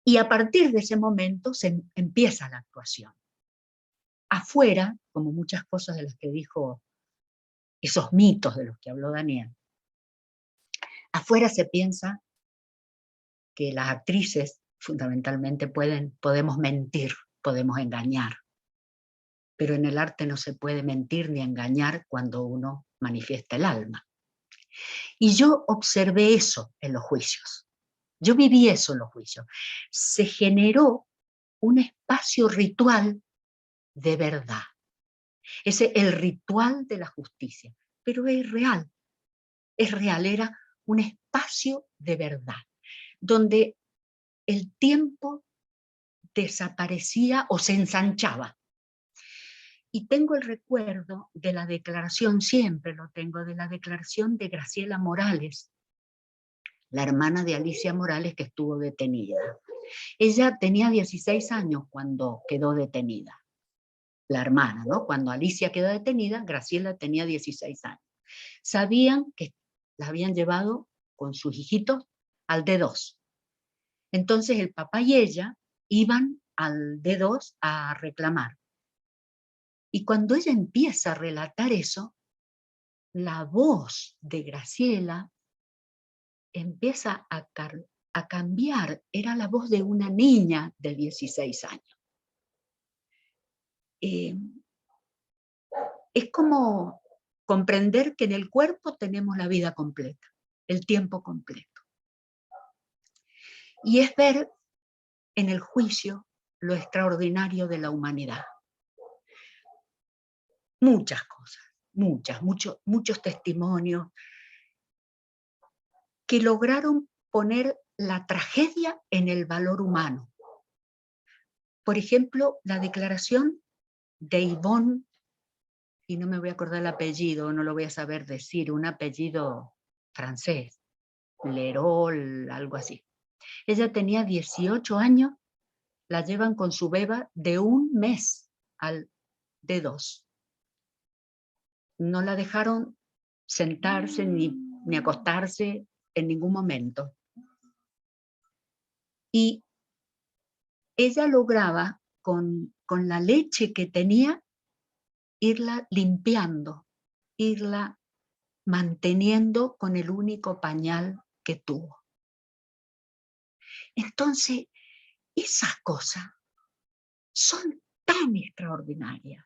Y a partir de ese momento se empieza la actuación. Afuera, como muchas cosas de las que dijo, esos mitos de los que habló Daniel, afuera se piensa que las actrices fundamentalmente podemos mentir, podemos engañar. Pero en el arte no se puede mentir ni engañar cuando uno manifiesta el alma. Y yo observé eso en los juicios. Yo viví eso en los juicios. Se generó un espacio ritual de verdad. El ritual de la justicia. Pero es real, era un espacio de verdad, donde el tiempo desaparecía o se ensanchaba. Y tengo el recuerdo de la declaración, siempre lo tengo, de la declaración de Graciela Morales, la hermana de Alicia Morales, que estuvo detenida. Ella tenía 16 años cuando quedó detenida, la hermana, ¿no? Cuando Alicia quedó detenida, Graciela tenía 16 años. Sabían que la habían llevado con sus hijitos al D2. Entonces el papá y ella iban al D2 a reclamar. Y cuando ella empieza a relatar eso, la voz de Graciela empieza a cambiar. Era la voz de una niña de 16 años. Es como comprender que en el cuerpo tenemos la vida completa, el tiempo completo. Y es ver en el juicio lo extraordinario de la humanidad. Muchas cosas, muchos testimonios que lograron poner la tragedia en el valor humano. Por ejemplo, la declaración de Yvonne, y no me voy a acordar el apellido, no lo voy a saber decir, un apellido francés, Lerol, algo así. Ella tenía 18 años, la llevan con su beba de 1 mes al D2. no la dejaron sentarse ni acostarse en ningún momento. Y ella lograba, con la leche que tenía, irla limpiando, irla manteniendo con el único pañal que tuvo. Entonces, esas cosas son tan extraordinarias,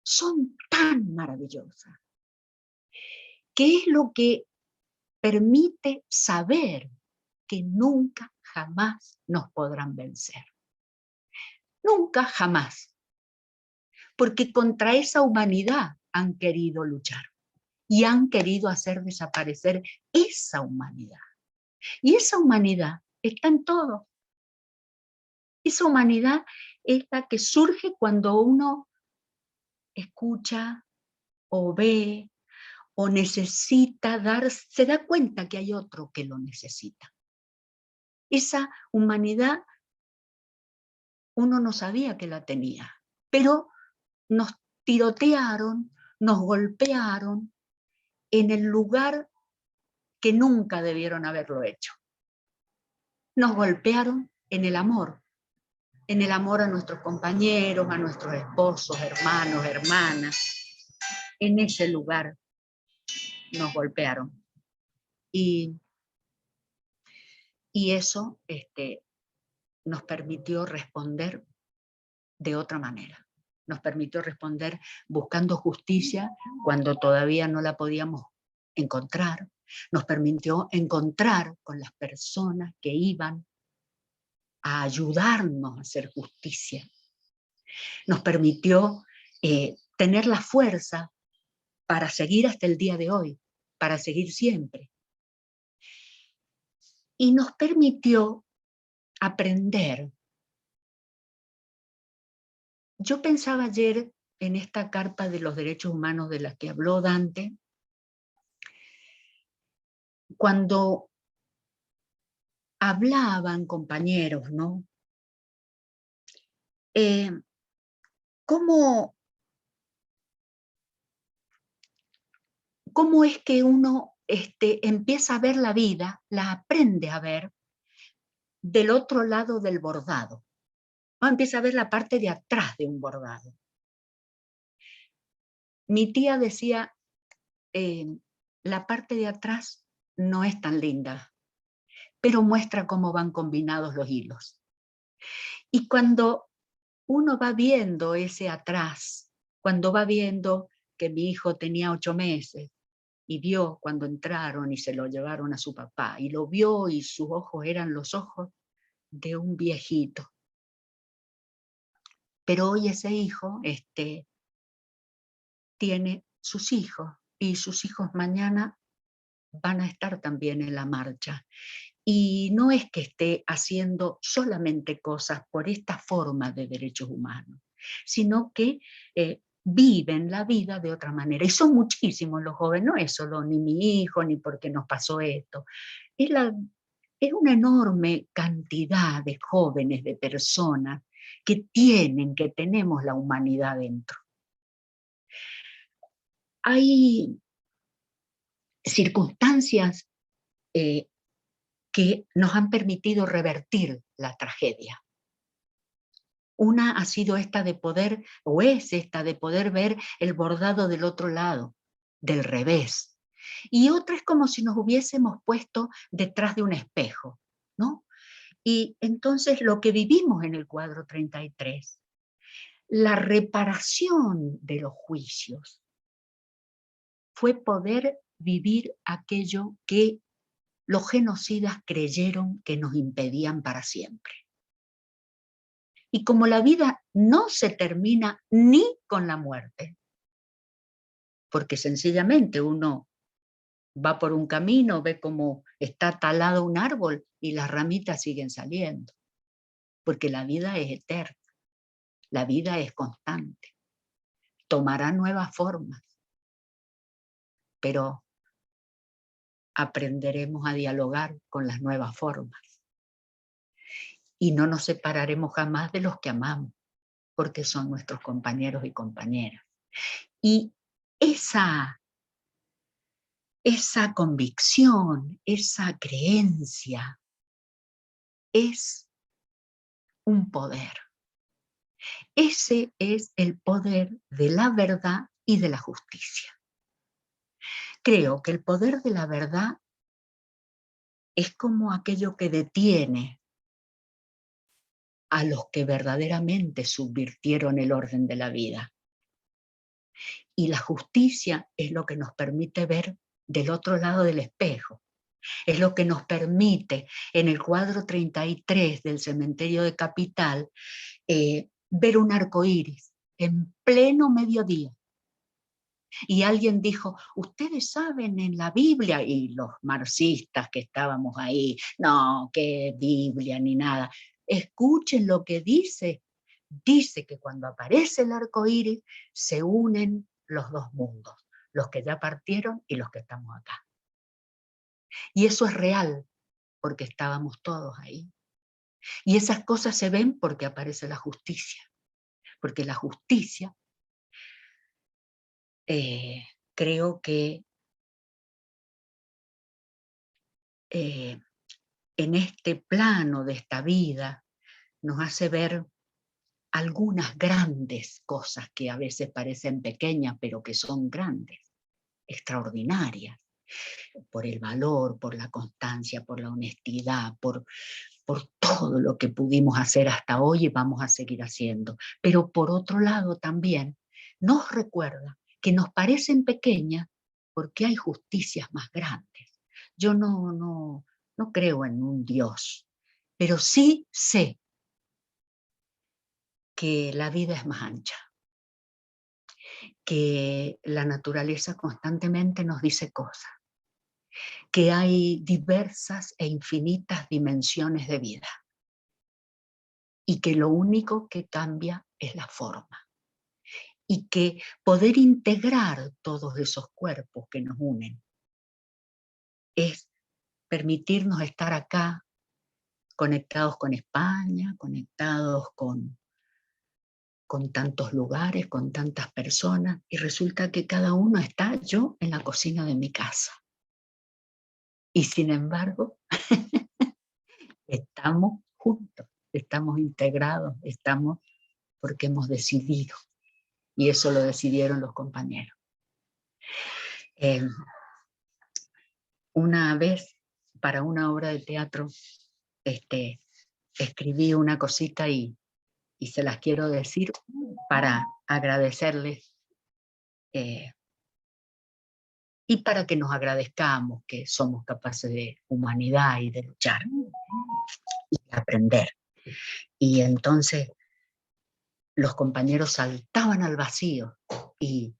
son tan maravillosas, que es lo que permite saber que nunca, jamás nos podrán vencer. Nunca, jamás. Porque contra esa humanidad han querido luchar y han querido hacer desaparecer esa humanidad. Y esa humanidad está en todo. Esa humanidad es la que surge cuando uno escucha o ve o necesita se da cuenta que hay otro que lo necesita. Esa humanidad uno no sabía que la tenía, pero nos tirotearon, nos golpearon en el lugar que nunca debieron haberlo hecho. Nos golpearon en el amor a nuestros compañeros, a nuestros esposos, hermanos, hermanas. En ese lugar nos golpearon. Y eso nos permitió responder de otra manera. Nos permitió responder buscando justicia cuando todavía no la podíamos encontrar. Nos permitió encontrar con las personas que iban a ayudarnos a hacer justicia. Nos permitió tener la fuerza para seguir hasta el día de hoy, para seguir siempre. Y nos permitió aprender. Yo pensaba ayer en esta carpa de los derechos humanos de la que habló Dante, cuando hablaban compañeros, ¿no? ¿Cómo es que uno empieza a ver la vida, la aprende a ver del otro lado del bordado? ¿No? Empieza a ver la parte de atrás de un bordado. Mi tía decía, la parte de atrás no es tan linda, pero muestra cómo van combinados los hilos. Y cuando uno va viendo ese atrás, cuando va viendo que mi hijo tenía 8 meses, y vio cuando entraron y se lo llevaron a su papá, y lo vio y sus ojos eran los ojos de un viejito. Pero hoy ese hijo tiene sus hijos, y sus hijos mañana van a estar también en la marcha. Y no es que esté haciendo solamente cosas por esta forma de derechos humanos, sino que viven la vida de otra manera. Y son muchísimos los jóvenes, no es solo ni mi hijo, ni porque nos pasó esto. Es una enorme cantidad de jóvenes, de personas que tenemos la humanidad dentro. Hay circunstancias que nos han permitido revertir la tragedia. Una ha sido esta de poder, o es esta de poder ver el bordado del otro lado, del revés. Y otra es como si nos hubiésemos puesto detrás de un espejo, ¿no? Y entonces lo que vivimos en el cuadro 33, la reparación de los juicios, fue poder vivir aquello que los genocidas creyeron que nos impedían para siempre. Y como la vida no se termina ni con la muerte, porque sencillamente uno va por un camino, ve cómo está talado un árbol y las ramitas siguen saliendo, porque la vida es eterna, la vida es constante, tomará nuevas formas, pero aprenderemos a dialogar con las nuevas formas. Y no nos separaremos jamás de los que amamos, porque son nuestros compañeros y compañeras. Y esa convicción, esa creencia es un poder. Ese es el poder de la verdad y de la justicia. Creo que el poder de la verdad es como aquello que detiene a los que verdaderamente subvirtieron el orden de la vida. Y la justicia es lo que nos permite ver del otro lado del espejo. Es lo que nos permite, en el cuadro 33 del cementerio de Capital, ver un arco iris en pleno mediodía. Y alguien dijo, ustedes saben en la Biblia, y los marxistas que estábamos ahí, no, qué Biblia ni nada. Escuchen lo que dice. Dice que cuando aparece el arco iris se unen los dos mundos, los que ya partieron y los que estamos acá. Y eso es real, porque estábamos todos ahí. Y esas cosas se ven porque aparece la justicia. Porque la justicia, creo que en este plano de esta vida nos hace ver algunas grandes cosas que a veces parecen pequeñas, pero que son grandes, extraordinarias, por el valor, por la constancia, por la honestidad, por todo lo que pudimos hacer hasta hoy y vamos a seguir haciendo. Pero por otro lado también nos recuerda que nos parecen pequeñas porque hay justicias más grandes. Yo no creo en un Dios, pero sí sé que la vida es más ancha, que la naturaleza constantemente nos dice cosas, que hay diversas e infinitas dimensiones de vida y que lo único que cambia es la forma. Y que poder integrar todos esos cuerpos que nos unen es permitirnos estar acá conectados con España, conectados con tantos lugares, con tantas personas, y resulta que cada uno está, yo en la cocina de mi casa. Y sin embargo, estamos juntos, estamos integrados, estamos porque hemos decidido. Y eso lo decidieron los compañeros. Una vez, para una obra de teatro, escribí una cosita y se las quiero decir para agradecerles y para que nos agradezcamos que somos capaces de humanidad y de luchar y de aprender. Y entonces los compañeros saltaban al vacío y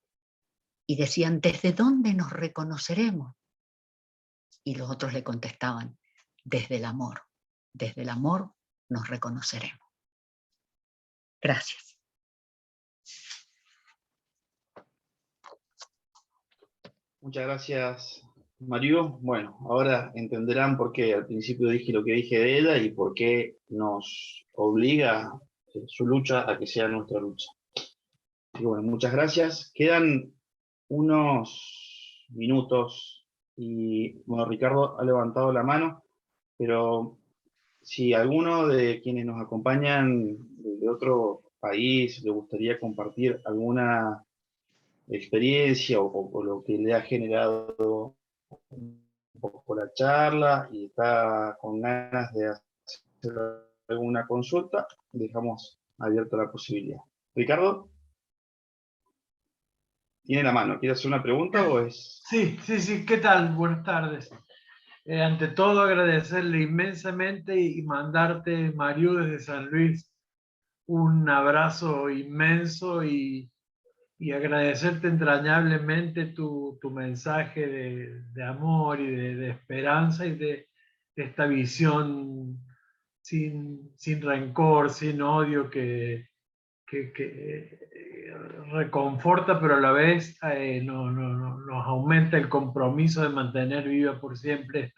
decían, ¿desde dónde nos reconoceremos? Y los otros le contestaban, desde el amor nos reconoceremos. Gracias. Muchas gracias, Mario. Bueno, ahora entenderán por qué al principio dije lo que dije de ella y por qué nos obliga su lucha a que sea nuestra lucha. Y bueno, muchas gracias. Quedan unos minutos y, bueno, Ricardo ha levantado la mano, pero si alguno de quienes nos acompañan de otro país le gustaría compartir alguna experiencia o lo que le ha generado un poco la charla y está con ganas de hacer alguna consulta, dejamos abierta la posibilidad. Ricardo, ¿tiene la mano? ¿Quiere hacer una pregunta o es...? Sí, ¿qué tal? Buenas tardes. Ante todo agradecerle inmensamente y mandarte, Mario, desde San Luis, un abrazo inmenso y agradecerte entrañablemente tu mensaje de amor y de esperanza y de esta visión sin rencor, sin odio que reconforta, pero a la vez nos aumenta el compromiso de mantener viva por siempre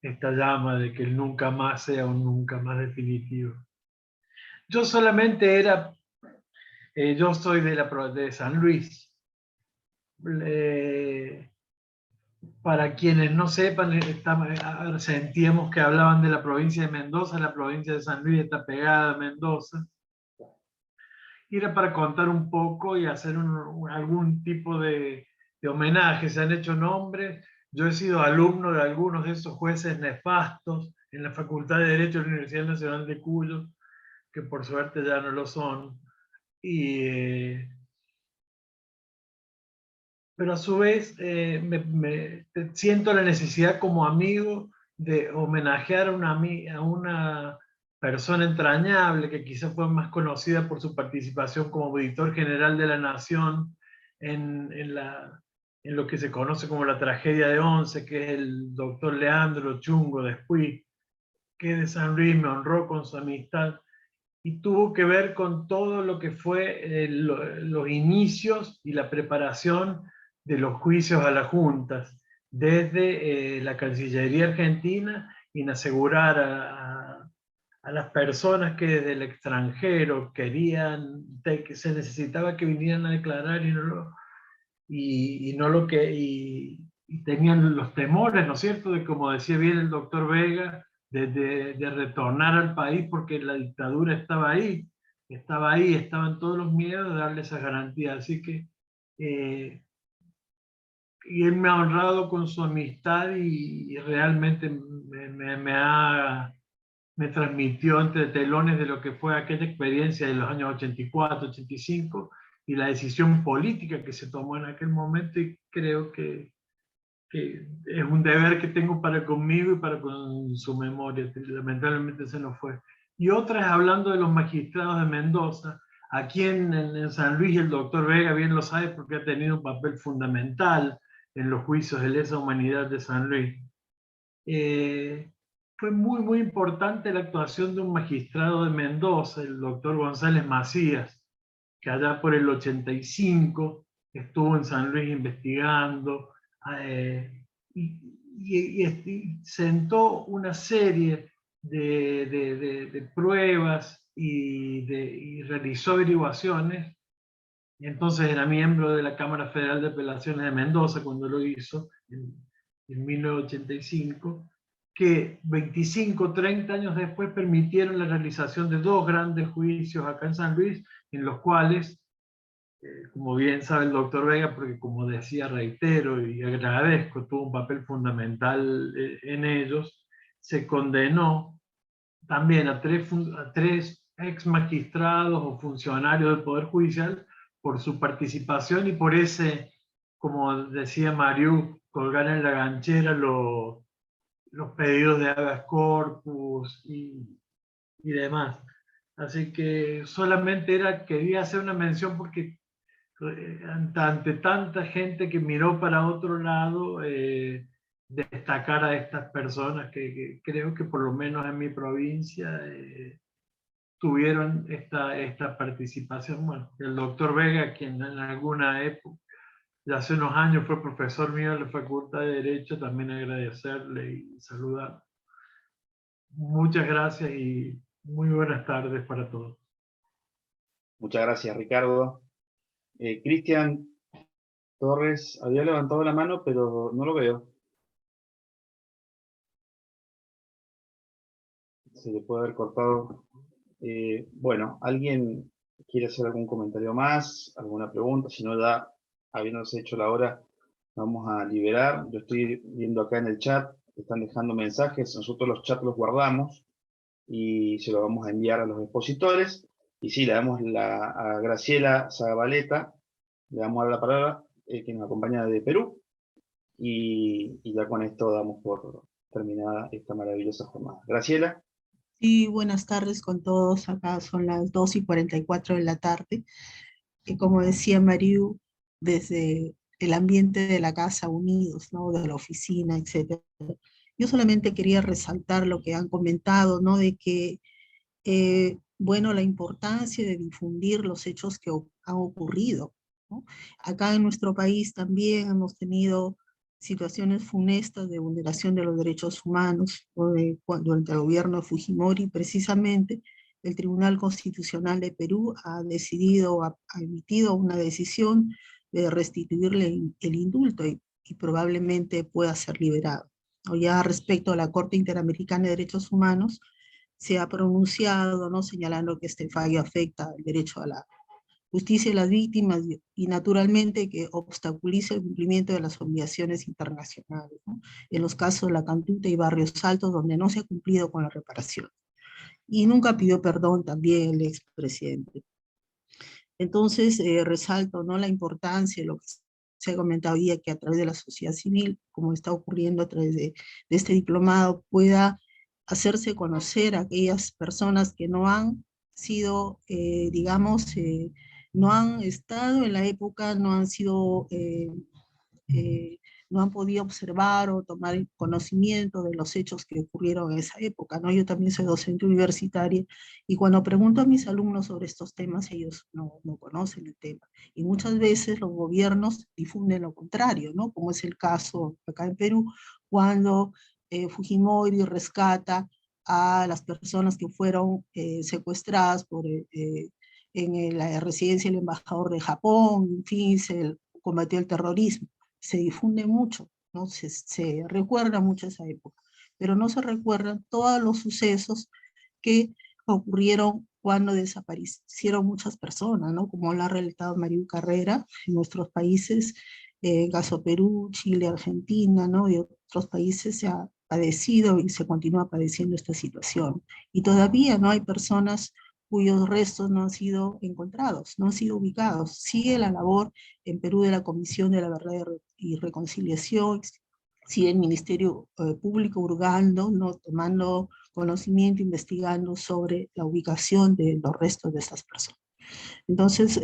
esta llama de que el nunca más sea un nunca más definitivo. Yo solamente yo soy de San Luis, Para quienes no sepan, sentíamos que hablaban de la provincia de Mendoza. La provincia de San Luis está pegada a Mendoza. Y era para contar un poco y hacer algún tipo de homenaje. Se han hecho nombres. Yo he sido alumno de algunos de esos jueces nefastos en la Facultad de Derecho de la Universidad Nacional de Cuyo, que por suerte ya no lo son. Pero a su vez siento la necesidad como amigo de homenajear a una persona entrañable que quizás fue más conocida por su participación como auditor general de la Nación en lo que se conoce como la tragedia de Once, que es el doctor Leandro Chungo Despuig, que de San Luis me honró con su amistad y tuvo que ver con todo lo que fue los inicios y la preparación de los juicios a las juntas, desde la Cancillería Argentina, y en asegurar a las personas que desde el extranjero querían, que se necesitaba que vinieran a declarar y tenían los temores, ¿no es cierto?, de, como decía bien el doctor Vega, de retornar al país porque la dictadura estaba ahí, estaban todos los miedos de darle esas garantías. Así que, y él me ha honrado con su amistad y realmente me transmitió entre telones de lo que fue aquella experiencia de los años 84, 85 y la decisión política que se tomó en aquel momento, y creo que es un deber que tengo para conmigo y para con su memoria. Lamentablemente se nos fue. Y otra es hablando de los magistrados de Mendoza. Aquí en San Luis el doctor Vega bien lo sabe porque ha tenido un papel fundamental en los juicios de lesa humanidad de San Luis. Fue muy importante la actuación de un magistrado de Mendoza, el doctor González Macías, que allá por el 85 estuvo en San Luis investigando, y sentó una serie de pruebas y realizó averiguaciones. Entonces era miembro de la Cámara Federal de Apelaciones de Mendoza cuando lo hizo, en 1985, que 25, 30 años después permitieron la realización de 2 grandes juicios acá en San Luis, en los cuales, como bien sabe el doctor Vega, porque como decía, reitero y agradezco, tuvo un papel fundamental en ellos, se condenó también a 3 ex magistrados o funcionarios del Poder Judicial por su participación y por ese, como decía Mariú, colgar en la ganchera los pedidos de habeas corpus y demás. Así que solamente quería hacer una mención porque ante tanta gente que miró para otro lado, destacar a estas personas que creo que por lo menos en mi provincia tuvieron esta participación. Bueno, el doctor Vega, quien en alguna época, ya hace unos años, fue profesor mío en la Facultad de Derecho, también agradecerle y saludar. Muchas gracias y muy buenas tardes para todos. Muchas gracias, Ricardo. Cristian Torres había levantado la mano, pero no lo veo. Se le puede haber cortado. Bueno, ¿alguien quiere hacer algún comentario más? ¿Alguna pregunta? Si no, ya habiéndose hecho la hora, vamos a liberar. Yo estoy viendo acá en el chat, están dejando mensajes. Nosotros los chats los guardamos y se los vamos a enviar a los expositores. Y sí, le damos a Graciela Zabaleta, le damos la palabra, que nos acompaña de Perú. Y ya con esto damos por terminada esta maravillosa jornada. Graciela. Sí, buenas tardes con todos. Acá son las 2:44 de la tarde. Y como decía Mariú, desde el ambiente de la casa unidos, ¿no?, de la oficina, etc. Yo solamente quería resaltar lo que han comentado, ¿no?, de que, bueno, la importancia de difundir los hechos que han ocurrido, ¿no? Acá en nuestro país también hemos tenido situaciones funestas de vulneración de los derechos humanos, ¿no?, durante el gobierno de Fujimori. Precisamente el Tribunal Constitucional de Perú ha emitido una decisión restituirle el indulto y probablemente pueda ser liberado. O ya respecto a la Corte Interamericana de Derechos Humanos, se ha pronunciado, ¿no?, señalando que este fallo afecta el derecho a la justicia de las víctimas y naturalmente que obstaculiza el cumplimiento de las obligaciones internacionales, ¿no?, en los casos de La Cantuta y Barrios Altos, donde no se ha cumplido con la reparación. Y nunca pidió perdón también el expresidente. Entonces, resalto, ¿no?, la importancia de lo que se ha comentado hoy, que a través de la sociedad civil, como está ocurriendo a través de este diplomado, pueda hacerse conocer a aquellas personas que no han sido, digamos, no han estado en la época, no han sido, no han podido observar o tomar conocimiento de los hechos que ocurrieron en esa época, ¿no? Yo también soy docente universitaria y cuando pregunto a mis alumnos sobre estos temas, ellos no conocen el tema. Y muchas veces los gobiernos difunden lo contrario, ¿no? Como es el caso acá en Perú, cuando Fujimori rescata a las personas que fueron secuestradas en la residencia del embajador de Japón, en fin, se combatió el terrorismo. Se difunde mucho, ¿no? Se recuerda mucho esa época, pero no se recuerdan todos los sucesos que ocurrieron cuando desaparecieron muchas personas, ¿no? Como lo ha relatado Mariú Carrera, en nuestros países, caso Perú, Chile, Argentina, ¿no?, y otros países se ha padecido y se continúa padeciendo esta situación. Y todavía no hay personas cuyos restos no han sido encontrados, no han sido ubicados. Sigue la labor en Perú de la Comisión de la Verdad y Reconciliación, sigue el Ministerio Público hurgando, ¿no?, tomando conocimiento, investigando sobre la ubicación de los restos de estas personas. Entonces,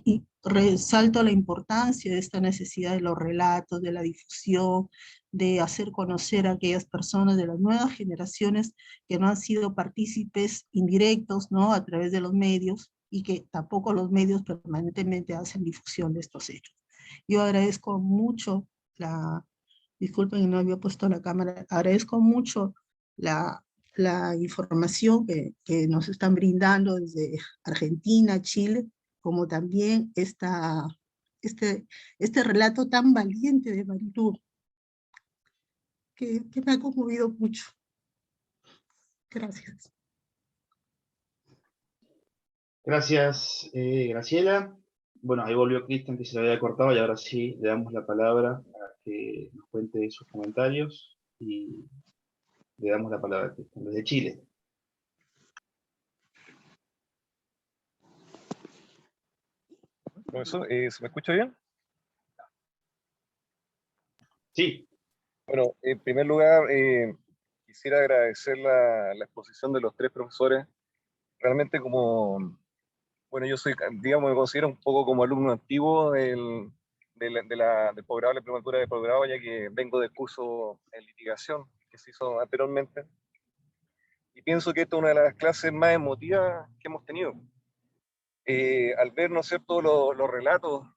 y resalto la importancia de esta necesidad de los relatos, de la difusión, de hacer conocer a aquellas personas de las nuevas generaciones que no han sido partícipes indirectos, ¿no?, a través de los medios, y que tampoco los medios permanentemente hacen difusión de estos hechos. Yo agradezco mucho disculpen, no había puesto la cámara, agradezco mucho la información que nos están brindando desde Argentina, Chile, como también este relato tan valiente de Marilu, que me ha conmovido mucho. Gracias. Gracias, Graciela. Bueno, ahí volvió Cristian, que se lo había cortado, y ahora sí le damos la palabra para que nos cuente sus comentarios, y le damos la palabra a Cristian, desde Chile. Profesor, ¿se me escucha bien? Sí. Bueno, en primer lugar, quisiera agradecer la exposición de los tres profesores. Realmente bueno, yo soy, digamos, me considero un poco como alumno antiguo del posgrado, la diplomatura de posgrado, ya que vengo del curso en litigación que se hizo anteriormente. Y pienso que esta es una de las clases más emotivas que hemos tenido. Al ver, ¿no es cierto?, los relatos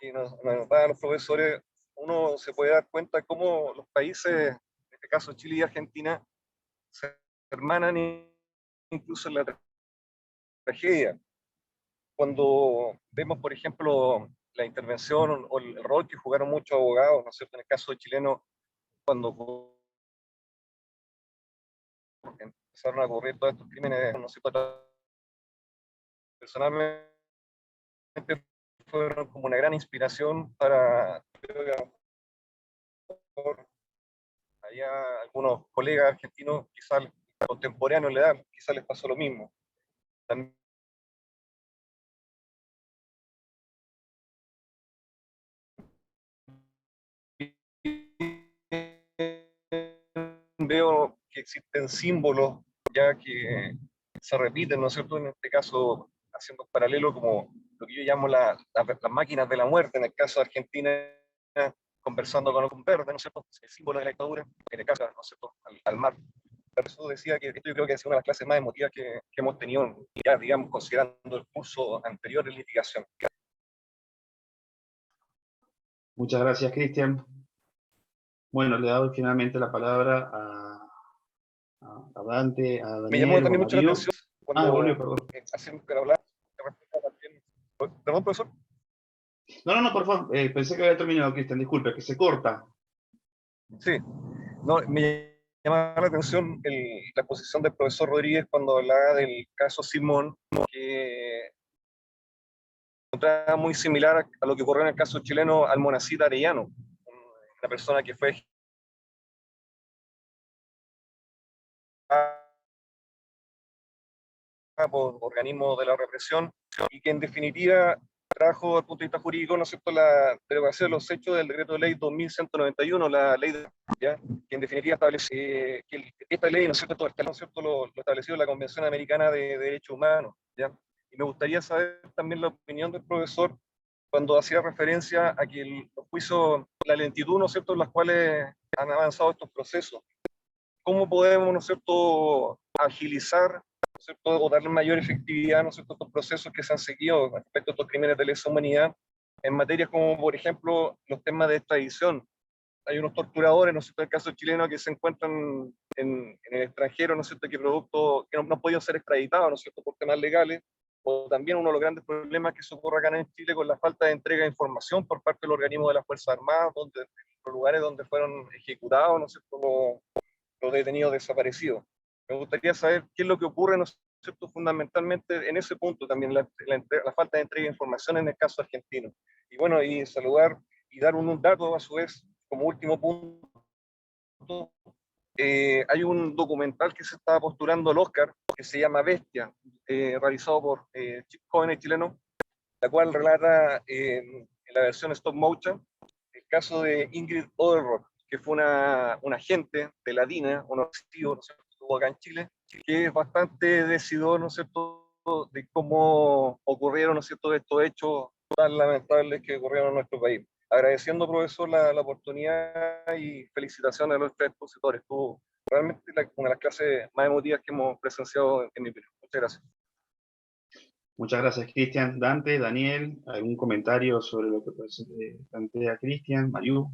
que nos dan los profesores, uno se puede dar cuenta cómo los países, en este caso Chile y Argentina, se hermanan incluso en la tragedia. Cuando vemos, por ejemplo, la intervención o el rol que jugaron muchos abogados, ¿no es cierto?, en el caso chileno, cuando empezaron a ocurrir todos estos crímenes, ¿no es cierto?, personalmente fueron como una gran inspiración para allá algunos colegas argentinos, quizás contemporáneos le dan, quizás les pasó lo mismo. También veo que existen símbolos ya que se repiten, ¿no es cierto?, en este caso haciendo un paralelo como lo que yo llamo las máquinas de la muerte, en el caso de Argentina, conversando con un verde, ¿no es cierto?, el símbolo de la dictadura, en el caso, ¿no es cierto?, al mar. Por eso decía que esto yo creo que es una de las clases más emotivas que hemos tenido, ya digamos, considerando el curso anterior de litigación. Muchas gracias, Cristian. Bueno, le doy finalmente la palabra a Dante, a Me llamó Daniel o a también mucho la Mariú. atención cuando Volvió, perdón. hacemos que hablar, perdón, profesor. No, por favor, pensé que había terminado, Cristian, disculpe, que se corta. Sí, no, me llama la atención la posición del profesor Rodríguez cuando hablaba del caso Simón, que encontraba muy similar a lo que ocurrió en el caso chileno Almonacid Arellano, una persona que fue por organismos de la represión y que en definitiva trajo desde el punto de vista jurídico, ¿no es cierto?, la derogación de los hechos del decreto de ley 2191, la ley de, ¿ya?, que en definitiva establece que esta ley, ¿no es cierto?, lo establecido en la Convención Americana de Derechos Humanos, ¿ya? Y me gustaría saber también la opinión del profesor cuando hacía referencia a que los juicios, la lentitud, ¿no es cierto?, en las cuales han avanzado estos procesos. ¿Cómo podemos, ¿no es cierto?, agilizar, ¿no es cierto?, o darle mayor efectividad, ¿no es cierto?, a estos procesos que se han seguido respecto a estos crímenes de lesa humanidad en materias como, por ejemplo, los temas de extradición? Hay unos torturadores, ¿no es cierto?, en el caso chileno, que se encuentran en el extranjero, ¿no es cierto?, que no han podido ser extraditados, ¿no es cierto?, por temas legales, o también uno de los grandes problemas que se ocurre acá en Chile con la falta de entrega de información por parte del organismo de las Fuerzas Armadas, en los lugares donde fueron ejecutados, ¿no es cierto?, los detenidos desaparecidos. Me gustaría saber qué es lo que ocurre, ¿no es cierto?, fundamentalmente en ese punto también, la falta de entrega de información en el caso argentino. Y bueno, y saludar y dar un dato a su vez, como último punto. Hay un documental que se está postulando al Oscar, que se llama Bestia, realizado por jóvenes chilenos, la cual relata en la versión stop motion el caso de Ingrid Oderroth, que fue una agente de la DINA, un objetivo, ¿no es cierto?, que estuvo acá en Chile, que es bastante decidor, ¿no es cierto?, de cómo ocurrieron, ¿no es cierto?, estos hechos tan lamentables que ocurrieron en nuestro país. Agradeciendo, profesor, la oportunidad y felicitaciones a los tres expositores. Estuvo realmente una de las clases más emotivas que hemos presenciado en mi periodo. Muchas gracias. Muchas gracias, Cristian. Dante, Daniel, ¿algún comentario sobre lo que plantea Cristian, Mariú?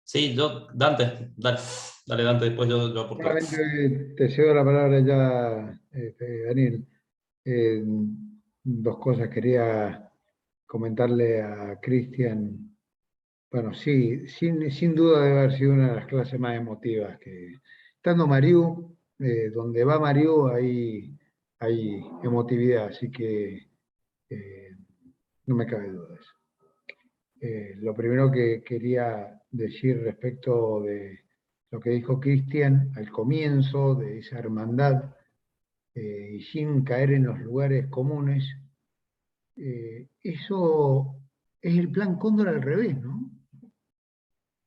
Sí, Dante, dale Dante, después yo aporto. Solamente te cedo la palabra ya, Daniel. Dos cosas quería comentarle a Cristian. Bueno, sí, sin duda debe haber sido una de las clases más emotivas que, estando Mariú, donde va Mariú, hay emotividad, así que no me cabe duda de eso. Lo primero que quería decir respecto de lo que dijo Cristian al comienzo, de esa hermandad, y sin caer en los lugares comunes, eso es el plan Cóndor al revés, ¿no?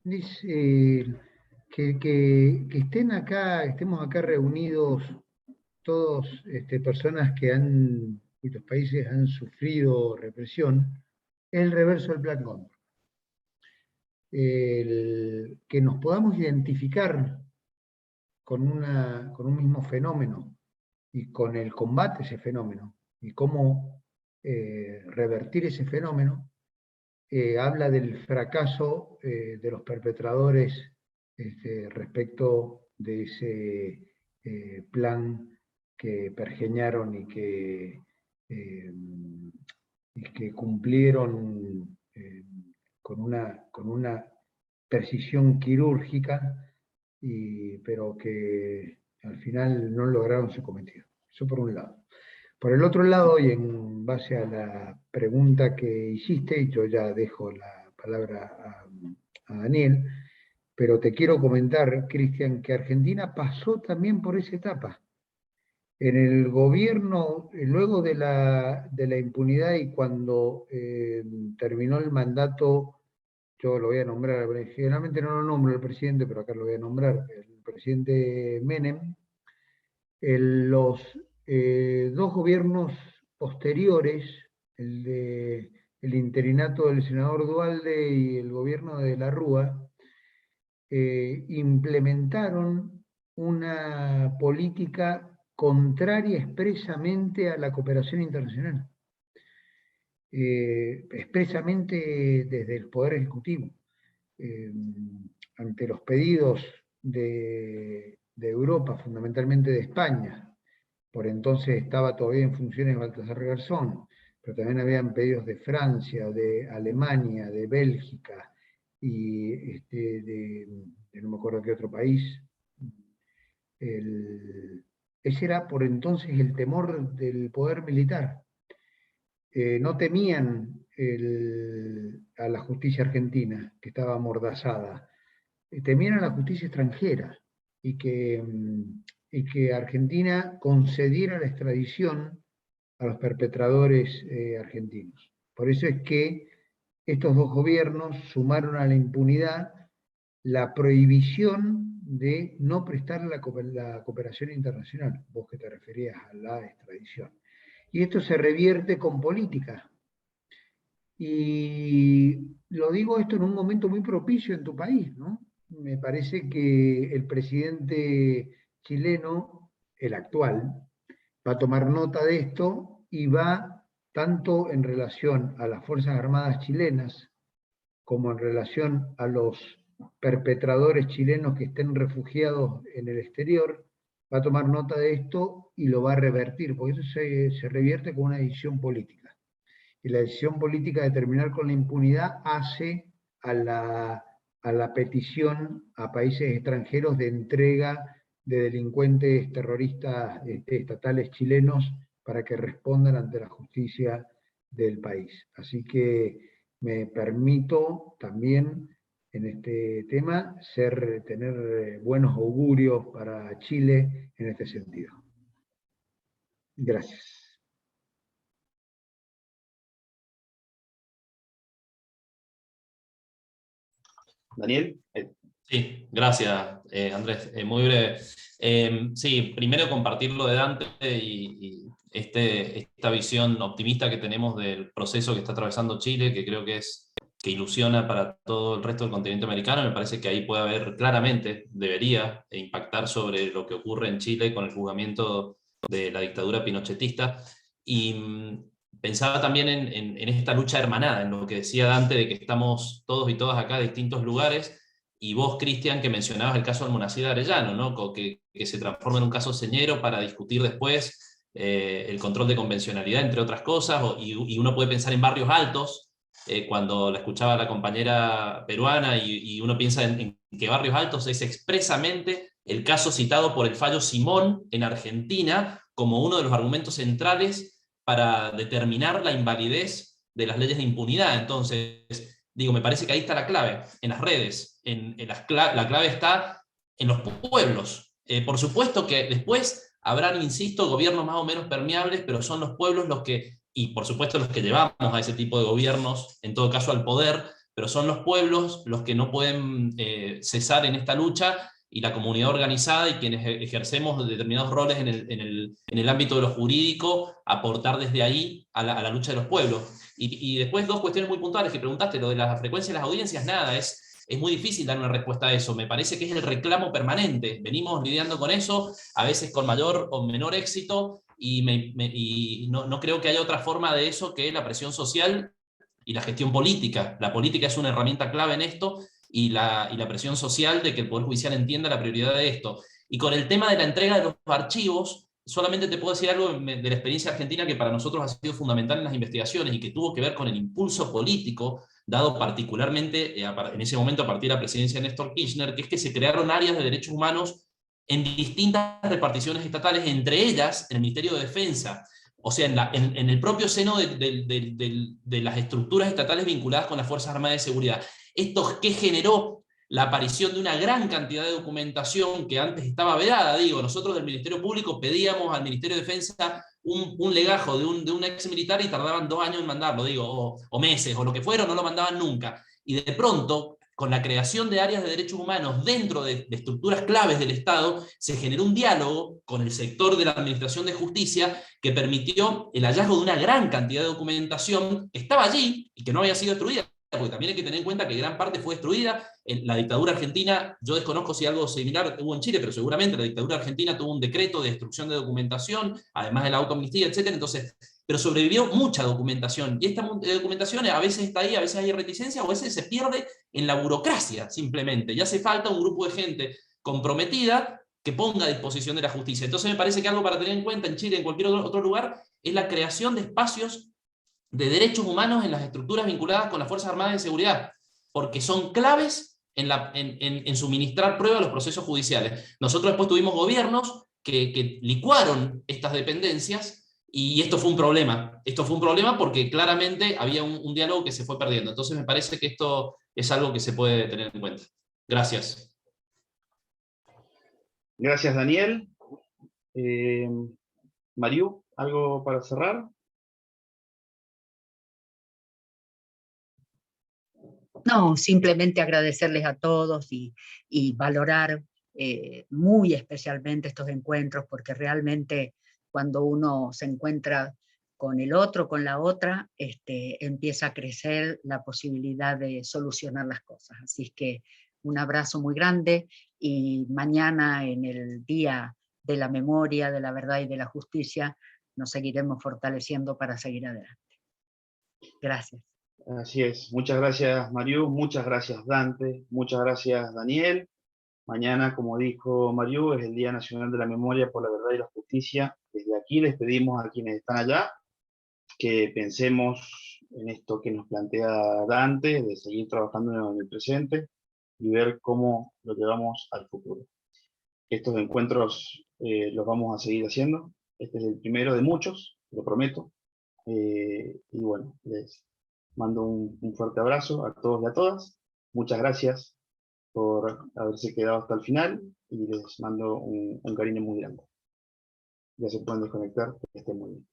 Es que estemos acá reunidos todos, personas cuyos países han sufrido represión, es el reverso del plan Cóndor. Que nos podamos identificar con un mismo fenómeno y con el combate a ese fenómeno y cómo revertir ese fenómeno, habla del fracaso de los perpetradores respecto de ese plan que pergeñaron y que cumplieron con una precisión quirúrgica, pero que al final no lograron su cometido. Eso por un lado. Por el otro lado, y en base a la pregunta que hiciste, yo ya dejo la palabra a Daniel, pero te quiero comentar, Cristian, que Argentina pasó también por esa etapa. En el gobierno, luego de la impunidad y cuando terminó el mandato, yo lo voy a nombrar, generalmente no lo nombro el presidente, pero acá lo voy a nombrar, el presidente Menem, los dos gobiernos posteriores, el interinato del senador Duhalde y el gobierno de la Rúa, implementaron una política contraria expresamente a la cooperación internacional, expresamente desde el Poder Ejecutivo, ante los pedidos de Europa, fundamentalmente de España. Por entonces estaba todavía en funciones Baltasar Garzón, pero también habían pedidos de Francia, de Alemania, de Bélgica, y de no me acuerdo qué otro país. Ese era por entonces el temor del poder militar. No temían a la justicia argentina, que estaba amordazada, temían a la justicia extranjera, y que Argentina concediera la extradición a los perpetradores argentinos. Por eso es que estos dos gobiernos sumaron a la impunidad la prohibición de no prestar la cooperación internacional, vos que te referías a la extradición. Y esto se revierte con política. Y lo digo esto en un momento muy propicio en tu país, ¿no? Me parece que el presidente chileno, el actual, va a tomar nota de esto y va, tanto en relación a las Fuerzas Armadas chilenas, como en relación a los perpetradores chilenos que estén refugiados en el exterior, va a tomar nota de esto y lo va a revertir, porque eso se revierte con una decisión política. Y la decisión política de terminar con la impunidad hace a la petición a países extranjeros de entrega de delincuentes terroristas estatales chilenos para que respondan ante la justicia del país. Así que me permito también en este tema tener buenos augurios para Chile en este sentido. Gracias. Daniel. Sí, gracias, Andrés. Muy breve. Sí, primero compartirlo de Dante y esta visión optimista que tenemos del proceso que está atravesando Chile, que creo que ilusiona para todo el resto del continente americano. Me parece que ahí puede haber claramente, debería impactar sobre lo que ocurre en Chile con el juzgamiento de la dictadura pinochetista. Y pensaba también en esta lucha hermanada, en lo que decía Dante, de que estamos todos y todas acá de distintos lugares, y vos, Cristian, que mencionabas el caso del Almonacid de Arellano, ¿no? que se transforma en un caso señero para discutir después el control de convencionalidad, entre otras cosas, y uno puede pensar en Barrios Altos, cuando la escuchaba la compañera peruana, y uno piensa en que Barrios Altos es expresamente el caso citado por el fallo Simón en Argentina como uno de los argumentos centrales para determinar la invalidez de las leyes de impunidad. Entonces, digo, me parece que ahí está la clave, en las redes, la clave está en los pueblos. Por supuesto que después habrán, insisto, gobiernos más o menos permeables, pero son los pueblos los que, y por supuesto los que llevamos a ese tipo de gobiernos, en todo caso al poder, pero son los pueblos los que no pueden cesar en esta lucha, y la comunidad organizada y quienes ejercemos determinados roles en el ámbito de lo jurídico, aportar desde ahí a la lucha de los pueblos. Y después dos cuestiones muy puntuales que preguntaste, lo de la frecuencia de las audiencias, nada, es muy difícil dar una respuesta a eso. Me parece que es el reclamo permanente. Venimos lidiando con eso, a veces con mayor o menor éxito, y no creo que haya otra forma de eso que la presión social y la gestión política. La política es una herramienta clave en esto, y la presión social de que el Poder Judicial entienda la prioridad de esto. Y con el tema de la entrega de los archivos, solamente te puedo decir algo de la experiencia argentina que para nosotros ha sido fundamental en las investigaciones y que tuvo que ver con el impulso político dado particularmente en ese momento a partir de la presidencia de Néstor Kirchner, que es que se crearon áreas de derechos humanos en distintas reparticiones estatales, entre ellas en el Ministerio de Defensa. O sea, en el propio seno de las estructuras estatales vinculadas con las Fuerzas Armadas de Seguridad. Esto que generó la aparición de una gran cantidad de documentación que antes estaba vedada. Digo, nosotros del Ministerio Público pedíamos al Ministerio de Defensa un legajo de un ex militar y tardaban 2 años en mandarlo, digo, o meses, o lo que fuera, no lo mandaban nunca. Y de pronto, con la creación de áreas de derechos humanos dentro de estructuras claves del Estado, se generó un diálogo con el sector de la Administración de Justicia que permitió el hallazgo de una gran cantidad de documentación que estaba allí y que no había sido destruida, porque también hay que tener en cuenta que gran parte fue destruida. La dictadura argentina, yo desconozco si algo similar hubo en Chile, pero seguramente la dictadura argentina tuvo un decreto de destrucción de documentación, además de la autoamnistía, etc. Entonces, pero sobrevivió mucha documentación, y esta documentación a veces está ahí, a veces hay reticencia, o a veces se pierde en la burocracia, simplemente. Y hace falta un grupo de gente comprometida que ponga a disposición de la justicia. Entonces me parece que algo para tener en cuenta en Chile, en cualquier otro lugar, es la creación de espacios de derechos humanos en las estructuras vinculadas con las Fuerzas Armadas de Seguridad, porque son claves en suministrar pruebas a los procesos judiciales. Nosotros después tuvimos gobiernos que licuaron estas dependencias, y esto fue un problema. Esto fue un problema porque claramente había un diálogo que se fue perdiendo. Entonces me parece que esto es algo que se puede tener en cuenta. Gracias. Gracias, Daniel. Mariú, ¿algo para cerrar? No, simplemente agradecerles a todos y valorar muy especialmente estos encuentros, porque realmente cuando uno se encuentra con el otro, con la otra, empieza a crecer la posibilidad de solucionar las cosas. Así que un abrazo muy grande, y mañana, en el Día de la Memoria, de la Verdad y de la Justicia, nos seguiremos fortaleciendo para seguir adelante. Gracias. Así es. Muchas gracias, Mariú. Muchas gracias, Dante. Muchas gracias, Daniel. Mañana, como dijo Mariú, es el Día Nacional de la Memoria por la Verdad y la Justicia. Desde aquí les pedimos a quienes están allá que pensemos en esto que nos plantea Dante, de seguir trabajando en el presente y ver cómo lo llevamos al futuro. Estos encuentros los vamos a seguir haciendo. Este es el primero de muchos, lo prometo. Y bueno, les mando un fuerte abrazo a todos y a todas. Muchas gracias por haberse quedado hasta el final, y les mando un cariño muy grande. Ya se pueden desconectar, que estén muy bien.